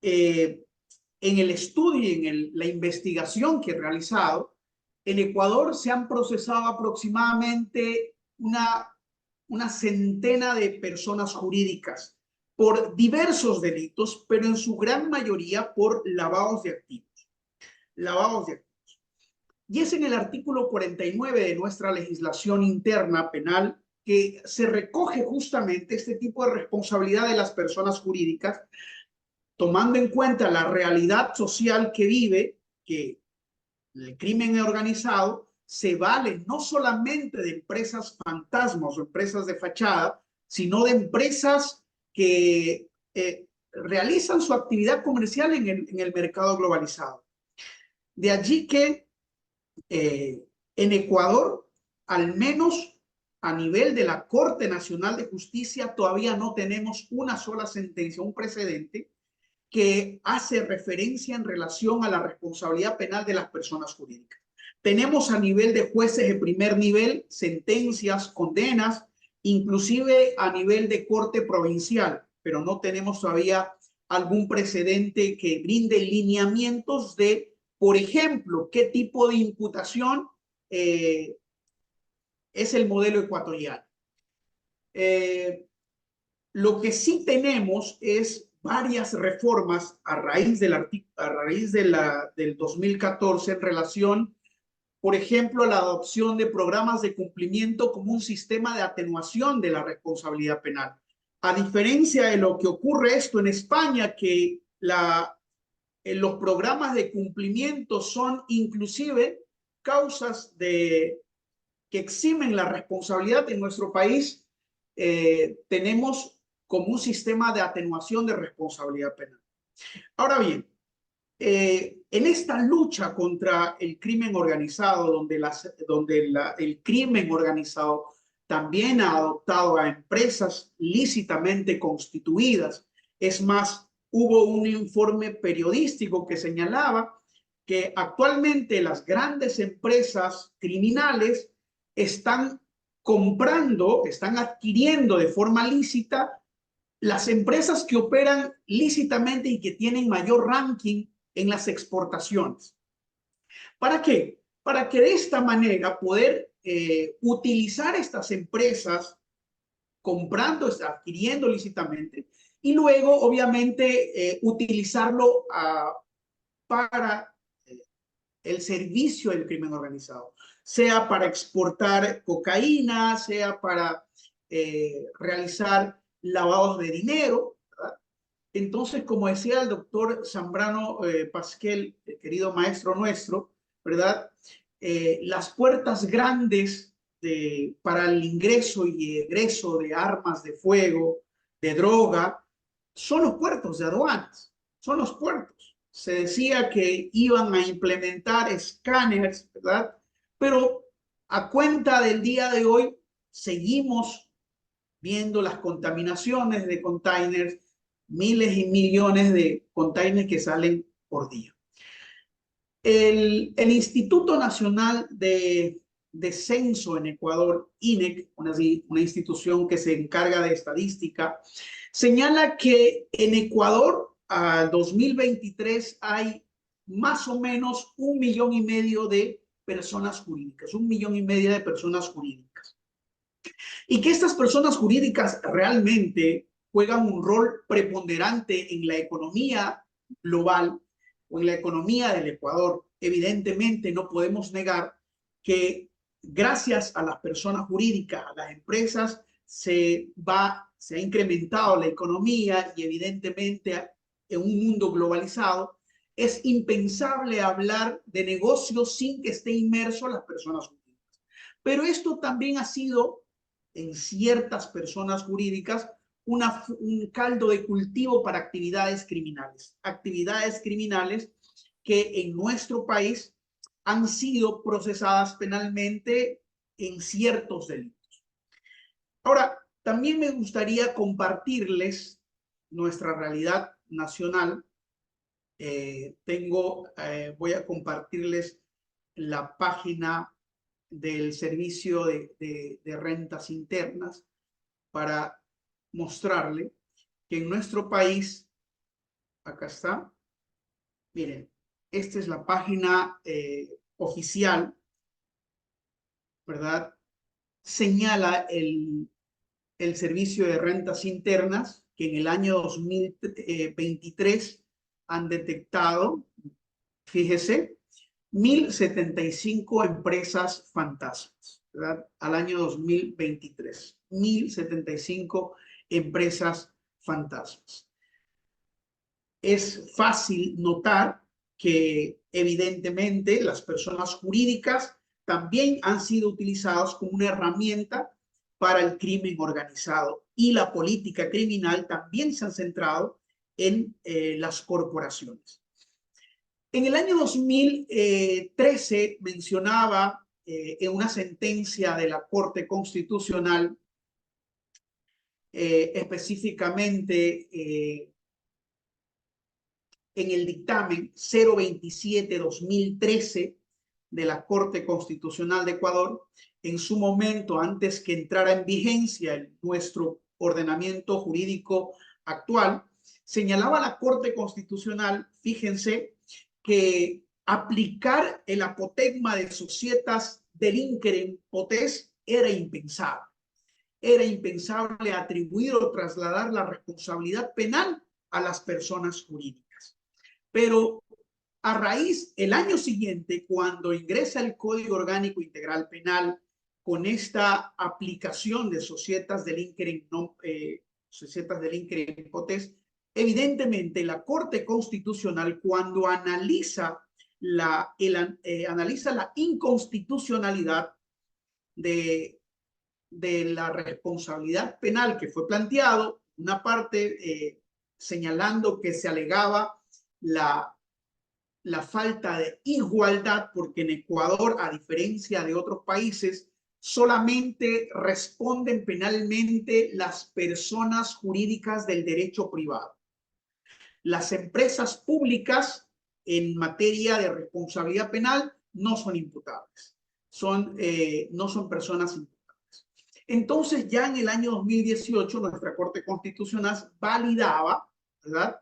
En el estudio y en la investigación que he realizado, en Ecuador se han procesado aproximadamente una centena de personas jurídicas por diversos delitos, pero en su gran mayoría por lavados de activos. Lavados de activos. Y es en el artículo 49 de nuestra legislación interna penal que se recoge justamente este tipo de responsabilidad de las personas jurídicas, tomando en cuenta la realidad social que vive, que el crimen organizado se vale no solamente de empresas fantasmas o empresas de fachada, sino de empresas que realizan su actividad comercial en el mercado globalizado. De allí que en Ecuador, al menos a nivel de la Corte Nacional de Justicia, todavía no tenemos una sola sentencia, un precedente que hace referencia en relación a la responsabilidad penal de las personas jurídicas. Tenemos a nivel de jueces de primer nivel sentencias, condenas, inclusive a nivel de corte provincial, pero no tenemos todavía algún precedente que brinde lineamientos de, por ejemplo, qué tipo de imputación es el modelo ecuatoriano. Lo que sí tenemos es varias reformas a raíz del 2014 en relación, por ejemplo, a la adopción de programas de cumplimiento como un sistema de atenuación de la responsabilidad penal. A diferencia de lo que ocurre esto en España, que los programas de cumplimiento son inclusive causas que eximen la responsabilidad. En nuestro país tenemos como un sistema de atenuación de responsabilidad penal. Ahora bien, en esta lucha contra el crimen organizado, donde el crimen organizado también ha adoptado a empresas lícitamente constituidas. Es más, hubo un informe periodístico que señalaba que actualmente las grandes empresas criminales están comprando, están adquiriendo de forma lícita las empresas que operan lícitamente y que tienen mayor ranking en las exportaciones. ¿Para qué? Para que de esta manera poder utilizar estas empresas comprando, adquiriendo lícitamente y luego obviamente utilizarlo para el servicio del crimen organizado, sea para exportar cocaína, sea para realizar lavados de dinero, ¿verdad? Entonces, como decía el doctor Zambrano Pasquel, el querido maestro nuestro, ¿verdad? Las puertas grandes para el ingreso y egreso de armas de fuego, de droga, son los puertos de aduanas, son los puertos. Se decía que iban a implementar escáneres, ¿verdad? Pero a cuenta del día de hoy, seguimos viendo las contaminaciones de containers, miles y millones de containers que salen por día. El Instituto Nacional de Censo en Ecuador, INEC, una institución que se encarga de estadística, señala que en Ecuador al 2023 hay más o menos 1,5 millones de personas jurídicas, 1,5 millones de personas jurídicas. Y que estas personas jurídicas realmente juegan un rol preponderante en la economía global o en la economía del Ecuador. Evidentemente no podemos negar que gracias a las personas jurídicas, a las empresas, se ha incrementado la economía y evidentemente en un mundo globalizado es impensable hablar de negocios sin que esté inmerso las personas jurídicas. Pero esto también ha sido en ciertas personas jurídicas un caldo de cultivo para actividades criminales que en nuestro país han sido procesadas penalmente en ciertos delitos. Ahora, también me gustaría compartirles nuestra realidad nacional. Voy a compartirles la página del Servicio de Rentas Internas para mostrarle que en nuestro país, acá está, miren, esta es la página oficial, ¿verdad? Señala el Servicio de Rentas Internas que en el año 2023 han detectado, fíjese, 1.075 empresas fantasmas, ¿verdad? Al año 2023, 1.075 empresas fantasmas. Es fácil notar que evidentemente las personas jurídicas también han sido utilizadas como una herramienta para el crimen organizado y la política criminal también se han centrado en las corporaciones. En el año 2013 mencionaba en una sentencia de la Corte Constitucional, específicamente en el dictamen 027-2013 de la Corte Constitucional de Ecuador, en su momento, antes que entrara en vigencia nuestro ordenamiento jurídico actual, señalaba la Corte Constitucional, fíjense, que aplicar el apotegma de societas delinquere potest era impensable. Era impensable atribuir o trasladar la responsabilidad penal a las personas jurídicas. Pero a raíz, el año siguiente, cuando ingresa el Código Orgánico Integral Penal con esta aplicación de societas delinquere potest, evidentemente la Corte Constitucional, cuando analiza la inconstitucionalidad de la responsabilidad penal que fue planteado, una parte señalando que se alegaba la falta de igualdad, porque en Ecuador, a diferencia de otros países, solamente responden penalmente las personas jurídicas del derecho privado. Las empresas públicas en materia de responsabilidad penal no son imputables, no son personas imputables. Entonces ya en el año 2018 nuestra Corte Constitucional validaba, ¿verdad?,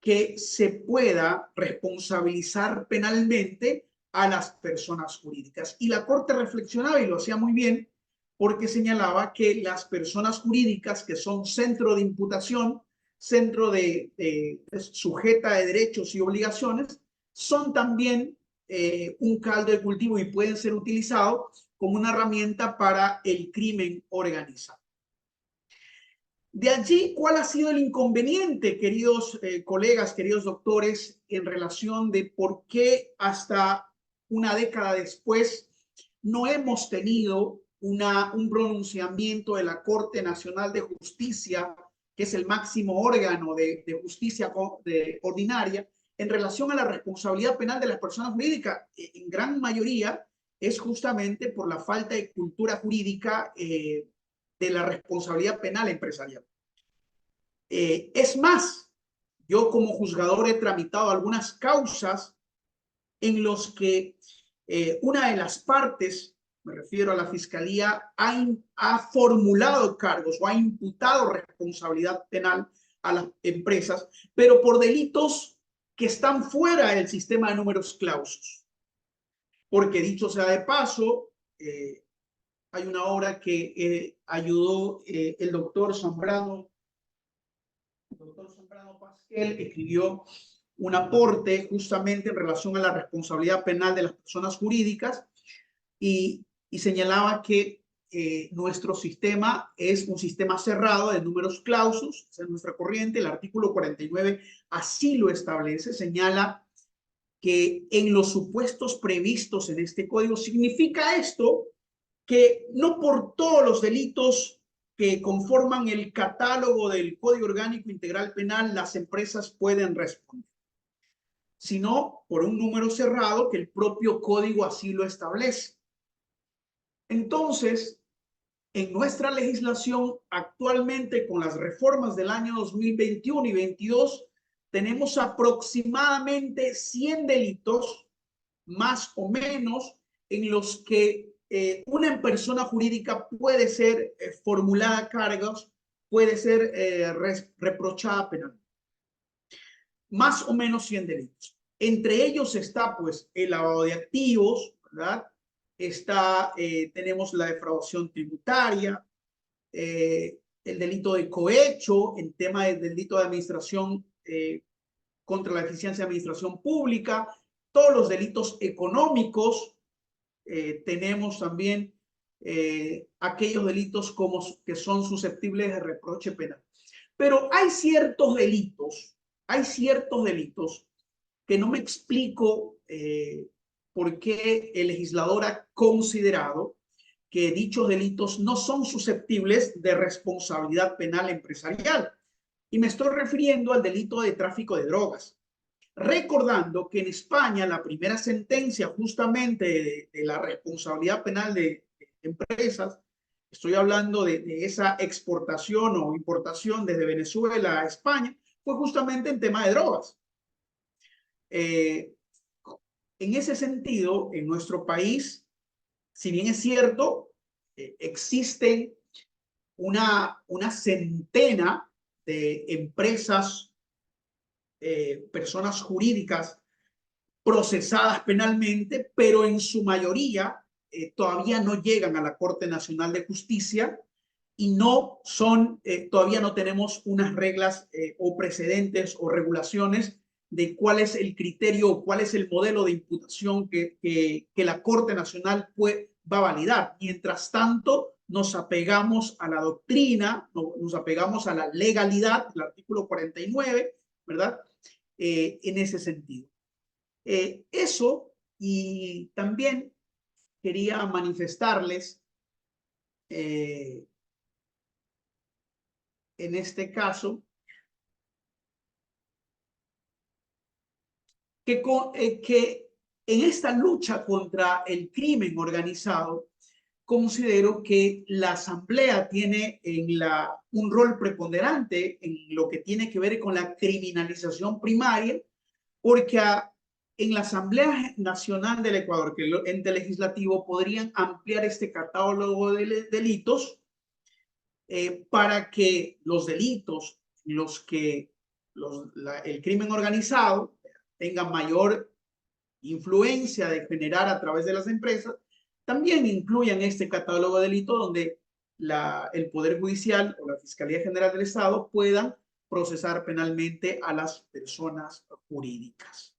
que se pueda responsabilizar penalmente a las personas jurídicas. Y la Corte reflexionaba y lo hacía muy bien porque señalaba que las personas jurídicas que son centro de imputación, centro sujeta de derechos y obligaciones, son también un caldo de cultivo y pueden ser utilizados como una herramienta para el crimen organizado. De allí, ¿cuál ha sido el inconveniente, queridos colegas, queridos doctores, en relación de por qué hasta una década después no hemos tenido un pronunciamiento de la Corte Nacional de Justicia, que es el máximo órgano de justicia ordinaria, en relación a la responsabilidad penal de las personas jurídicas? En gran mayoría es justamente por la falta de cultura jurídica de la responsabilidad penal empresarial. Es más, yo como juzgador he tramitado algunas causas en los que una de las partes, me refiero a la Fiscalía, ha formulado cargos o ha imputado responsabilidad penal a las empresas, pero por delitos que están fuera del sistema de números clausus. Porque dicho sea de paso, hay una obra que ayudó el doctor Zambrano Pasquel, escribió un aporte justamente en relación a la responsabilidad penal de las personas jurídicas y señalaba que nuestro sistema es un sistema cerrado de números clausus, esa es nuestra corriente. El artículo 49 así lo establece, señala que en los supuestos previstos en este código. Significa esto que no por todos los delitos que conforman el catálogo del Código Orgánico Integral Penal las empresas pueden responder, sino por un número cerrado que el propio código así lo establece. Entonces, en nuestra legislación actualmente, con las reformas del año 2021 y 22, tenemos aproximadamente 100 delitos, más o menos en los que una persona jurídica puede ser formulada a cargos, puede ser reprochada penalmente. Más o menos 100 delitos. Entre ellos está, pues, el lavado de activos, ¿verdad? Tenemos la defraudación tributaria, el delito de cohecho, el tema del delito de administración contra la eficiencia de administración pública, todos los delitos económicos, tenemos también aquellos delitos que son susceptibles de reproche penal. Pero hay ciertos delitos que no me explico por qué el legislador ha considerado que dichos delitos no son susceptibles de responsabilidad penal empresarial. Y me estoy refiriendo al delito de tráfico de drogas. Recordando que en España la primera sentencia justamente de la responsabilidad penal de empresas, estoy hablando de esa exportación o importación desde Venezuela a España, fue justamente en tema de drogas. En ese sentido, en nuestro país, si bien es cierto, existen una centena de empresas, personas jurídicas procesadas penalmente, pero en su mayoría todavía no llegan a la Corte Nacional de Justicia y no son, todavía no tenemos unas reglas o precedentes o regulaciones de cuál es el criterio o cuál es el modelo de imputación que la Corte Nacional va a validar. Mientras tanto, nos apegamos a la doctrina, nos apegamos a la legalidad, el artículo 49, ¿verdad? En ese sentido. Eso, y también quería manifestarles en este caso que en esta lucha contra el crimen organizado, considero que la Asamblea tiene un rol preponderante en lo que tiene que ver con la criminalización primaria, porque en la Asamblea Nacional del Ecuador, que es el ente legislativo, podrían ampliar este catálogo de delitos para que los delitos, el crimen organizado tenga mayor influencia de generar a través de las empresas, también incluyan este catálogo de delitos donde el Poder Judicial o la Fiscalía General del Estado puedan procesar penalmente a las personas jurídicas.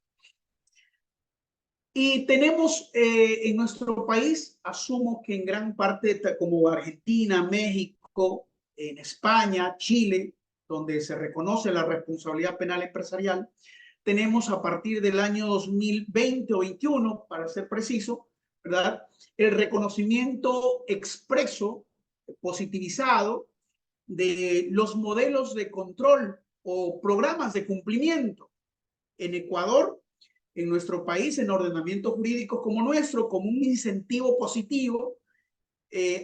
Y tenemos en nuestro país, asumo que en gran parte como Argentina, México, en España, Chile, donde se reconoce la responsabilidad penal empresarial, tenemos a partir del año 2020 o 21, para ser preciso, ¿verdad?, el reconocimiento expreso, positivizado, de los modelos de control o programas de cumplimiento en Ecuador, en nuestro país, en ordenamientos jurídicos como nuestro, como un incentivo positivo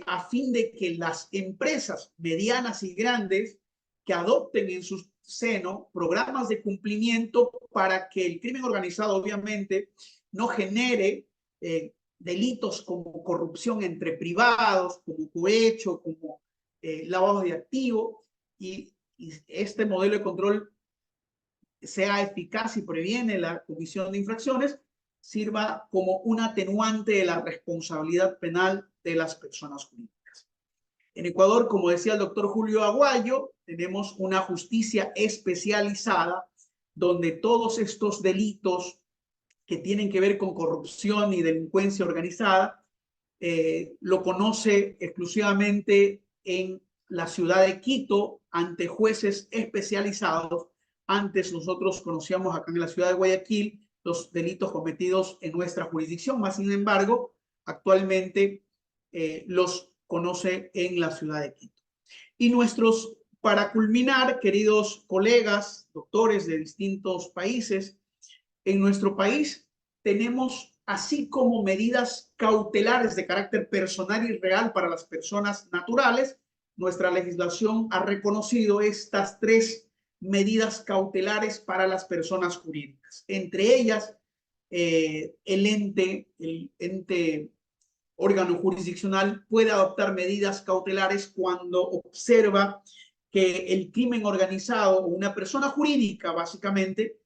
a fin de que las empresas medianas y grandes que adopten en su seno programas de cumplimiento para que el crimen organizado obviamente no genere delitos como corrupción entre privados, como cohecho, como lavado de activos, y este modelo de control sea eficaz y previene la comisión de infracciones, sirva como un atenuante de la responsabilidad penal de las personas jurídicas. En Ecuador, como decía el doctor Julio Aguayo, tenemos una justicia especializada donde todos estos delitos que tienen que ver con corrupción y delincuencia organizada lo conoce exclusivamente en la ciudad de Quito ante jueces especializados. Antes nosotros conocíamos acá en la ciudad de Guayaquil los delitos cometidos en nuestra jurisdicción, más sin embargo, actualmente los conoce en la ciudad de Quito. Y para culminar, queridos colegas, doctores de distintos países, en nuestro país tenemos, así como medidas cautelares de carácter personal y real para las personas naturales, nuestra legislación ha reconocido estas 3 medidas cautelares para las personas jurídicas. Entre ellas el ente órgano jurisdiccional puede adoptar medidas cautelares cuando observa que el crimen organizado o una persona jurídica, básicamente,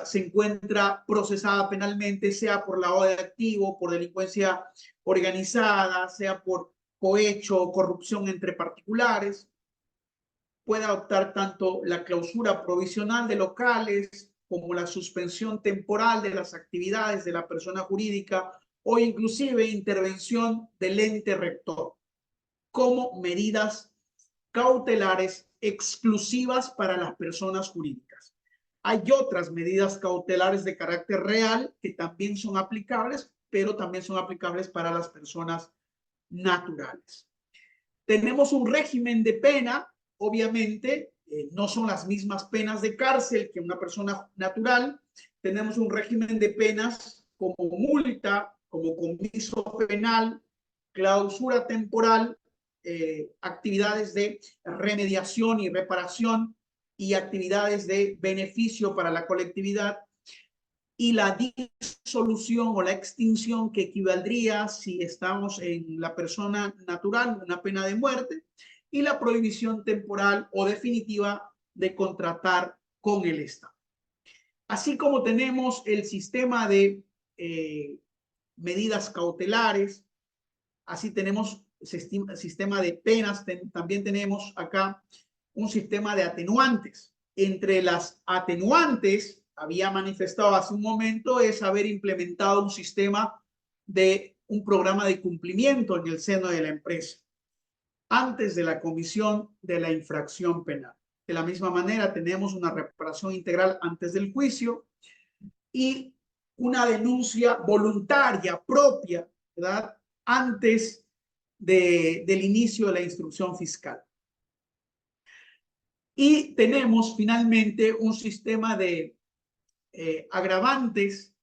se encuentra procesada penalmente, sea por lavado de activo, por delincuencia organizada, sea por cohecho o corrupción entre particulares. Puede adoptar tanto la clausura provisional de locales como la suspensión temporal de las actividades de la persona jurídica o inclusive intervención del ente rector como medidas cautelares exclusivas para las personas jurídicas. Hay otras medidas cautelares de carácter real que también son aplicables, pero también son aplicables para las personas naturales. Tenemos un régimen de pena, obviamente, no son las mismas penas de cárcel que una persona natural. Tenemos un régimen de penas como multa, como comiso penal, clausura temporal, actividades de remediación y reparación y actividades de beneficio para la colectividad, y la disolución o la extinción que equivaldría si estamos en la persona natural, una pena de muerte, y la prohibición temporal o definitiva de contratar con el Estado. Así como tenemos el sistema de medidas cautelares, así tenemos sistema de penas, también tenemos acá un sistema de atenuantes. Entre las atenuantes, había manifestado hace un momento, es haber implementado un sistema de un programa de cumplimiento en el seno de la empresa antes de la comisión de la infracción penal. De la misma manera, tenemos una reparación integral antes del juicio y una denuncia voluntaria propia, ¿verdad?, antes del inicio de la instrucción fiscal. Y tenemos finalmente un sistema de agravantes.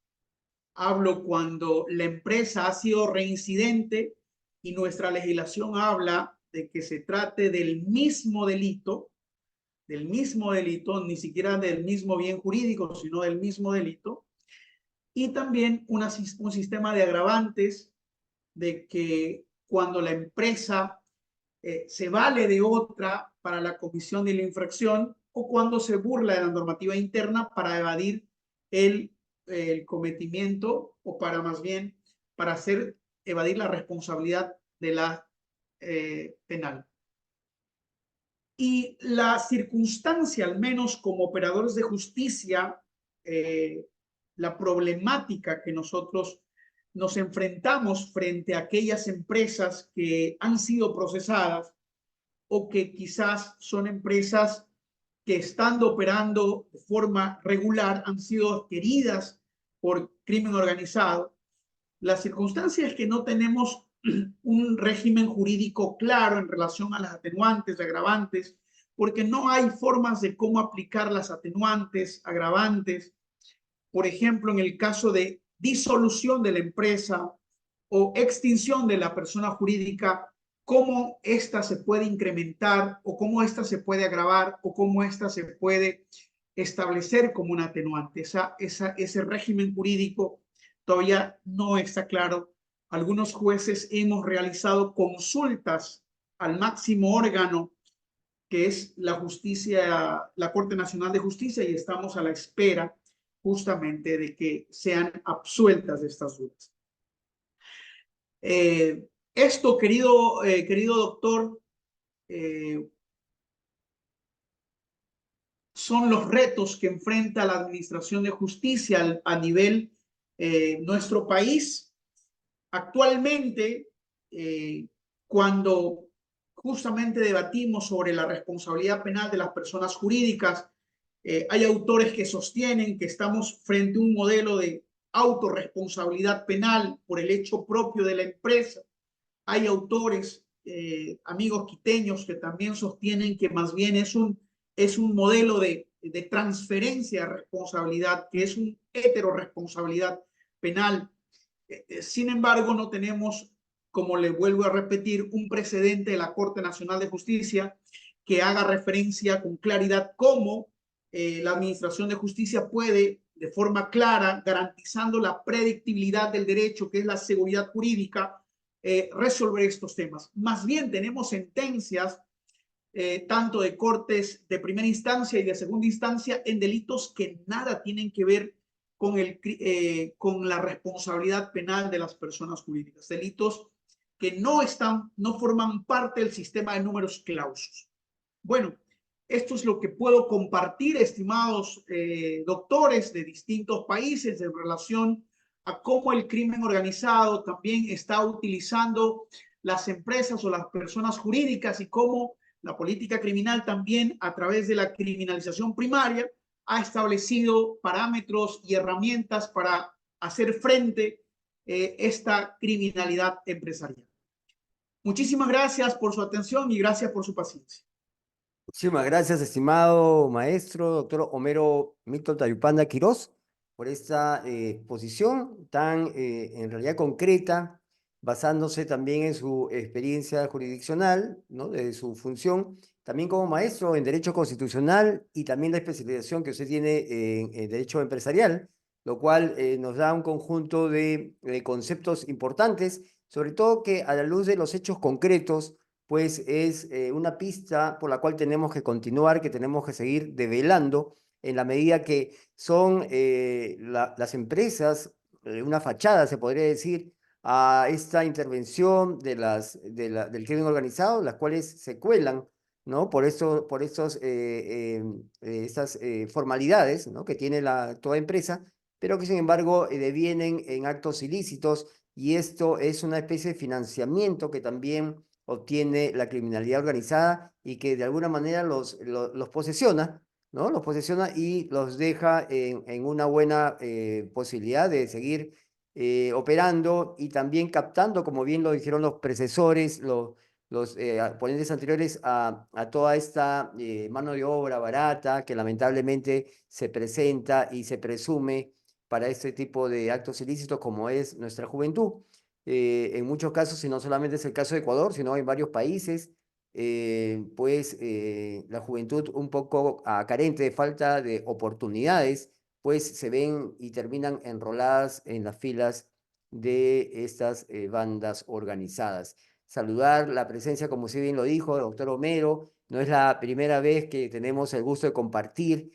Hablo cuando la empresa ha sido reincidente y nuestra legislación habla de que se trate del mismo delito, ni siquiera del mismo bien jurídico, sino del mismo delito. Y también un sistema de agravantes de que cuando la empresa se vale de otra para la comisión de la infracción o cuando se burla de la normativa interna para evadir el cometimiento o para más bien para evadir la responsabilidad de la penal. Y la circunstancia, al menos como operadores de justicia, la problemática que nosotros nos enfrentamos frente a aquellas empresas que han sido procesadas o que quizás son empresas que estando operando de forma regular han sido adquiridas por crimen organizado. La circunstancia es que no tenemos un régimen jurídico claro en relación a las atenuantes, agravantes, porque no hay formas de cómo aplicar las atenuantes, agravantes. Por ejemplo, en el caso de disolución de la empresa o extinción de la persona jurídica, cómo ésta se puede incrementar o cómo ésta se puede agravar o cómo ésta se puede establecer como un atenuante. Ese régimen jurídico todavía no está claro. Algunos jueces hemos realizado consultas al máximo órgano, que es la justicia, la Corte Nacional de Justicia, y estamos a la espera justamente de que sean absueltas de estas dudas. Esto, querido doctor, son los retos que enfrenta la Administración de Justicia a nivel nuestro país. Actualmente, cuando justamente debatimos sobre la responsabilidad penal de las personas jurídicas, hay autores que sostienen que estamos frente a un modelo de autorresponsabilidad penal por el hecho propio de la empresa. Hay autores, amigos quiteños, que también sostienen que más bien es un modelo de transferencia de responsabilidad, que es una heteroresponsabilidad penal. Sin embargo, no tenemos, como le vuelvo a repetir, un precedente de la Corte Nacional de Justicia que haga referencia con claridad cómo la Administración de Justicia puede de forma clara, garantizando la predictibilidad del derecho, que es la seguridad jurídica, resolver estos temas. Más bien tenemos sentencias tanto de cortes de primera instancia y de segunda instancia en delitos que nada tienen que ver con la responsabilidad penal de las personas jurídicas, delitos que no forman parte del sistema de números clausus. Bueno, esto es lo que puedo compartir, estimados doctores de distintos países, en relación a cómo el crimen organizado también está utilizando las empresas o las personas jurídicas, y cómo la política criminal también, a través de la criminalización primaria, ha establecido parámetros y herramientas para hacer frente a esta criminalidad empresarial. Muchísimas gracias por su atención y gracias por su paciencia. Muchísimas gracias, estimado maestro, doctor Homero Milton Tayupanda Quirós, por esta exposición tan en realidad concreta, basándose también en su experiencia jurisdiccional, ¿no? De su función, también como maestro en Derecho Constitucional y también la especialización que usted tiene en Derecho Empresarial, lo cual nos da un conjunto de conceptos importantes, sobre todo que a la luz de los hechos concretos, pues es una pista por la cual tenemos que continuar, que tenemos que seguir develando, en la medida que son las empresas una fachada, se podría decir, a esta intervención del crimen organizado, las cuales se cuelan, ¿no? Por estas formalidades, ¿no? Que tiene toda empresa, pero que sin embargo devienen en actos ilícitos, y esto es una especie de financiamiento que también obtiene la criminalidad organizada y que de alguna manera los posesiona, ¿no? Los posesiona y los deja en una buena posibilidad de seguir operando y también captando, como bien lo dijeron los predecesores, los ponentes anteriores, a toda esta mano de obra barata que lamentablemente se presenta y se presume para este tipo de actos ilícitos, como es nuestra juventud. En muchos casos, y no solamente es el caso de Ecuador, sino en varios países, la juventud un poco carente de falta de oportunidades, pues se ven y terminan enroladas en las filas de estas bandas organizadas. Saludar la presencia, como usted bien lo dijo, del doctor Homero. No es la primera vez que tenemos el gusto de compartir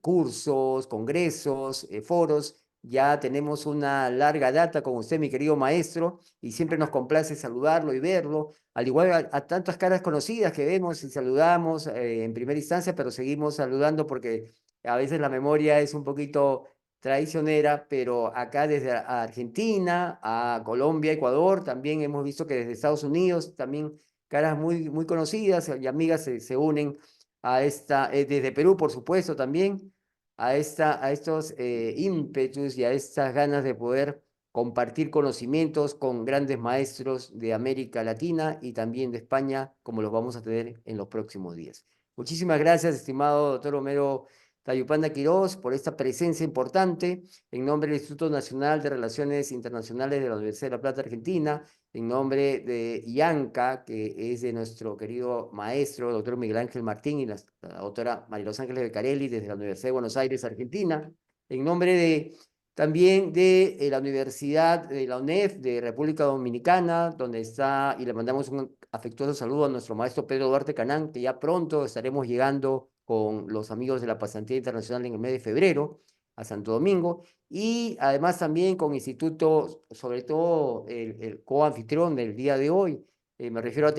cursos, congresos, foros. Ya tenemos una larga data con usted, mi querido maestro, y siempre nos complace saludarlo y verlo, al igual a tantas caras conocidas que vemos y saludamos en primera instancia, pero seguimos saludando porque a veces la memoria es un poquito traicionera, pero acá desde Argentina, a Colombia, Ecuador, también hemos visto que desde Estados Unidos, también caras muy conocidas y amigas se unen a desde Perú, por supuesto, también a estos ímpetus y a estas ganas de poder compartir conocimientos con grandes maestros de América Latina y también de España, como los vamos a tener en los próximos días. Muchísimas gracias, estimado doctor Homero Tayupanda Quirós, por esta presencia importante, en nombre del Instituto Nacional de Relaciones Internacionales de la Universidad de La Plata, Argentina, en nombre de IANCA, que es de nuestro querido maestro, doctor Miguel Ángel Martín, y la doctora María Los Ángeles Becarelli, desde la Universidad de Buenos Aires, Argentina, en nombre también de la Universidad de la UNEF de República Dominicana, donde está, y le mandamos un afectuoso saludo a nuestro maestro Pedro Duarte Canán, que ya pronto estaremos llegando con los amigos de la Pasantía Internacional en el mes de febrero a Santo Domingo, y además también con institutos, sobre todo el coanfitrión del día de hoy, me refiero a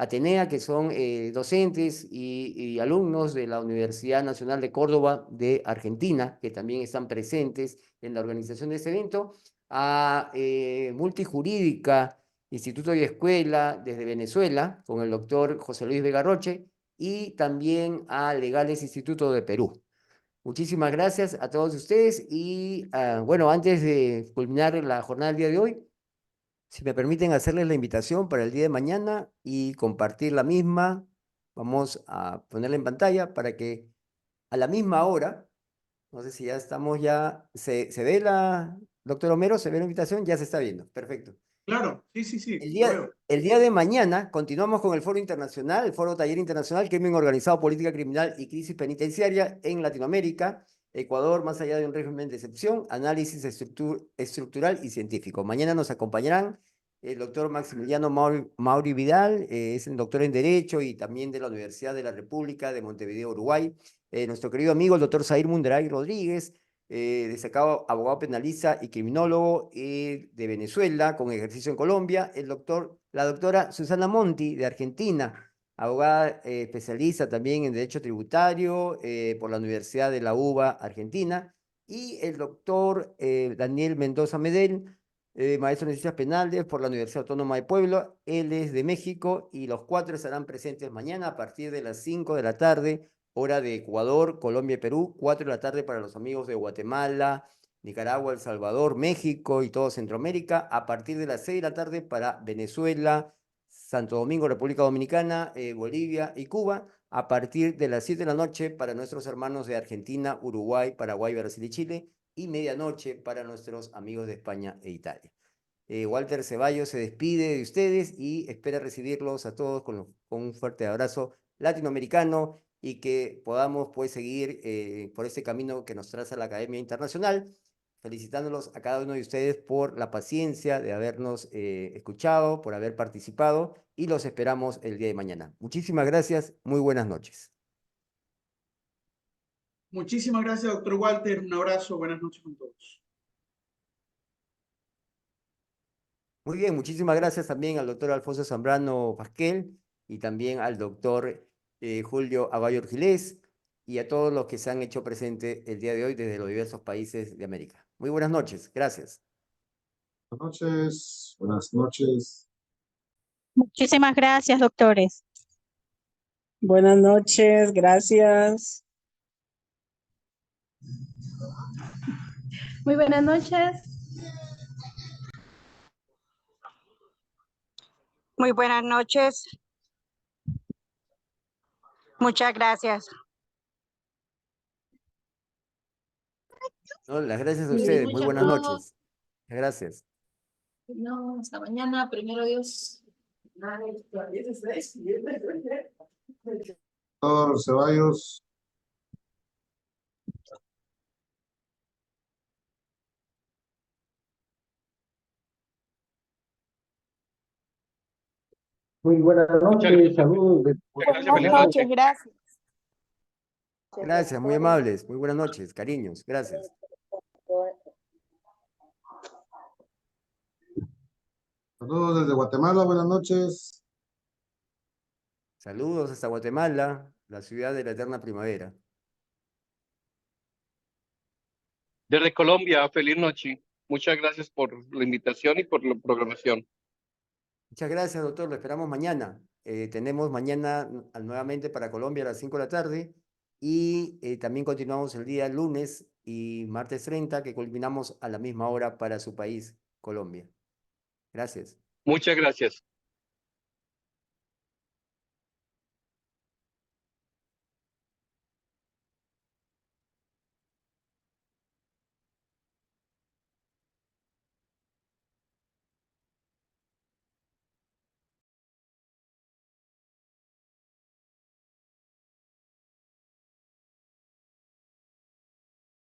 Atenea, que son docentes y alumnos de la Universidad Nacional de Córdoba de Argentina, que también están presentes en la organización de este evento, a Multijurídica, Instituto y Escuela desde Venezuela, con el doctor José Luis Vega Roche, y también a Legales Instituto de Perú. Muchísimas gracias a todos ustedes y bueno, antes de culminar la jornada del día de hoy, si me permiten hacerles la invitación para el día de mañana y compartir la misma, vamos a ponerla en pantalla para que a la misma hora, no sé si ya estamos ¿se ve doctor Homero, se ve la invitación? Ya se está viendo, perfecto. Claro, sí, El lo veo. día de mañana continuamos con el Foro Internacional, el Foro Taller Internacional, Crimen Organizado, Política Criminal y Crisis Penitenciaria en Latinoamérica. Ecuador, más allá de un régimen de excepción, análisis estructural y científico. Mañana nos acompañarán el doctor Maximiliano Mauri Vidal, es el doctor en Derecho y también de la Universidad de la República de Montevideo, Uruguay. Nuestro querido amigo, el doctor Zair Mundaray Rodríguez, destacado abogado penalista y criminólogo de Venezuela, con ejercicio en Colombia. La doctora Susana Monti, de Argentina, abogada especialista también en Derecho Tributario por la Universidad de la UBA, Argentina. Y el doctor Daniel Mendoza Medel, maestro en Ciencias Penales por la Universidad Autónoma de Puebla. Él es de México y los cuatro estarán presentes mañana a partir de las 5 de la tarde, hora de Ecuador, Colombia y Perú, 4 de la tarde para los amigos de Guatemala, Nicaragua, El Salvador, México y todo Centroamérica, a partir de las 6 de la tarde para Venezuela, Santo Domingo, República Dominicana, Bolivia y Cuba, a partir de las 7 de la noche para nuestros hermanos de Argentina, Uruguay, Paraguay, Brasil y Chile, y medianoche para nuestros amigos de España e Italia. Walter Ceballos se despide de ustedes y espera recibirlos a todos con un fuerte abrazo latinoamericano y que podamos pues seguir por este camino que nos traza la Academia Internacional, felicitándolos a cada uno de ustedes por la paciencia de habernos escuchado, por haber participado y los esperamos el día de mañana. Muchísimas gracias, muy buenas noches. Muchísimas gracias, doctor Walter. Un abrazo, buenas noches con todos. Muy bien, muchísimas gracias también al doctor Alfonso Zambrano Pasquel y también al doctor Julio Abayor Gilés y a todos los que se han hecho presente el día de hoy desde los diversos países de América. Muy buenas noches, gracias. Buenas noches, buenas noches. Muchísimas gracias, doctores. Buenas noches, gracias. Muy buenas noches. Muy buenas noches. Muchas gracias. No, las gracias a Buenas ustedes, muy noches a buenas todos. noches. Gracias. No, hasta mañana, primero Dios. Doctor Ceballos. Muy buenas noches, saludos. Buenas noches, gracias. Gracias, muy amables, muy buenas noches, cariños, gracias. Saludos desde Guatemala, buenas noches. Saludos hasta Guatemala, la ciudad de la eterna primavera. Desde Colombia, feliz noche. Muchas gracias por la invitación y por la programación. Muchas gracias, doctor. Lo esperamos mañana. Tenemos mañana nuevamente para Colombia a las 5 de la tarde y también continuamos el día lunes y martes 30, que culminamos a la misma hora para su país, Colombia. Gracias. Muchas gracias.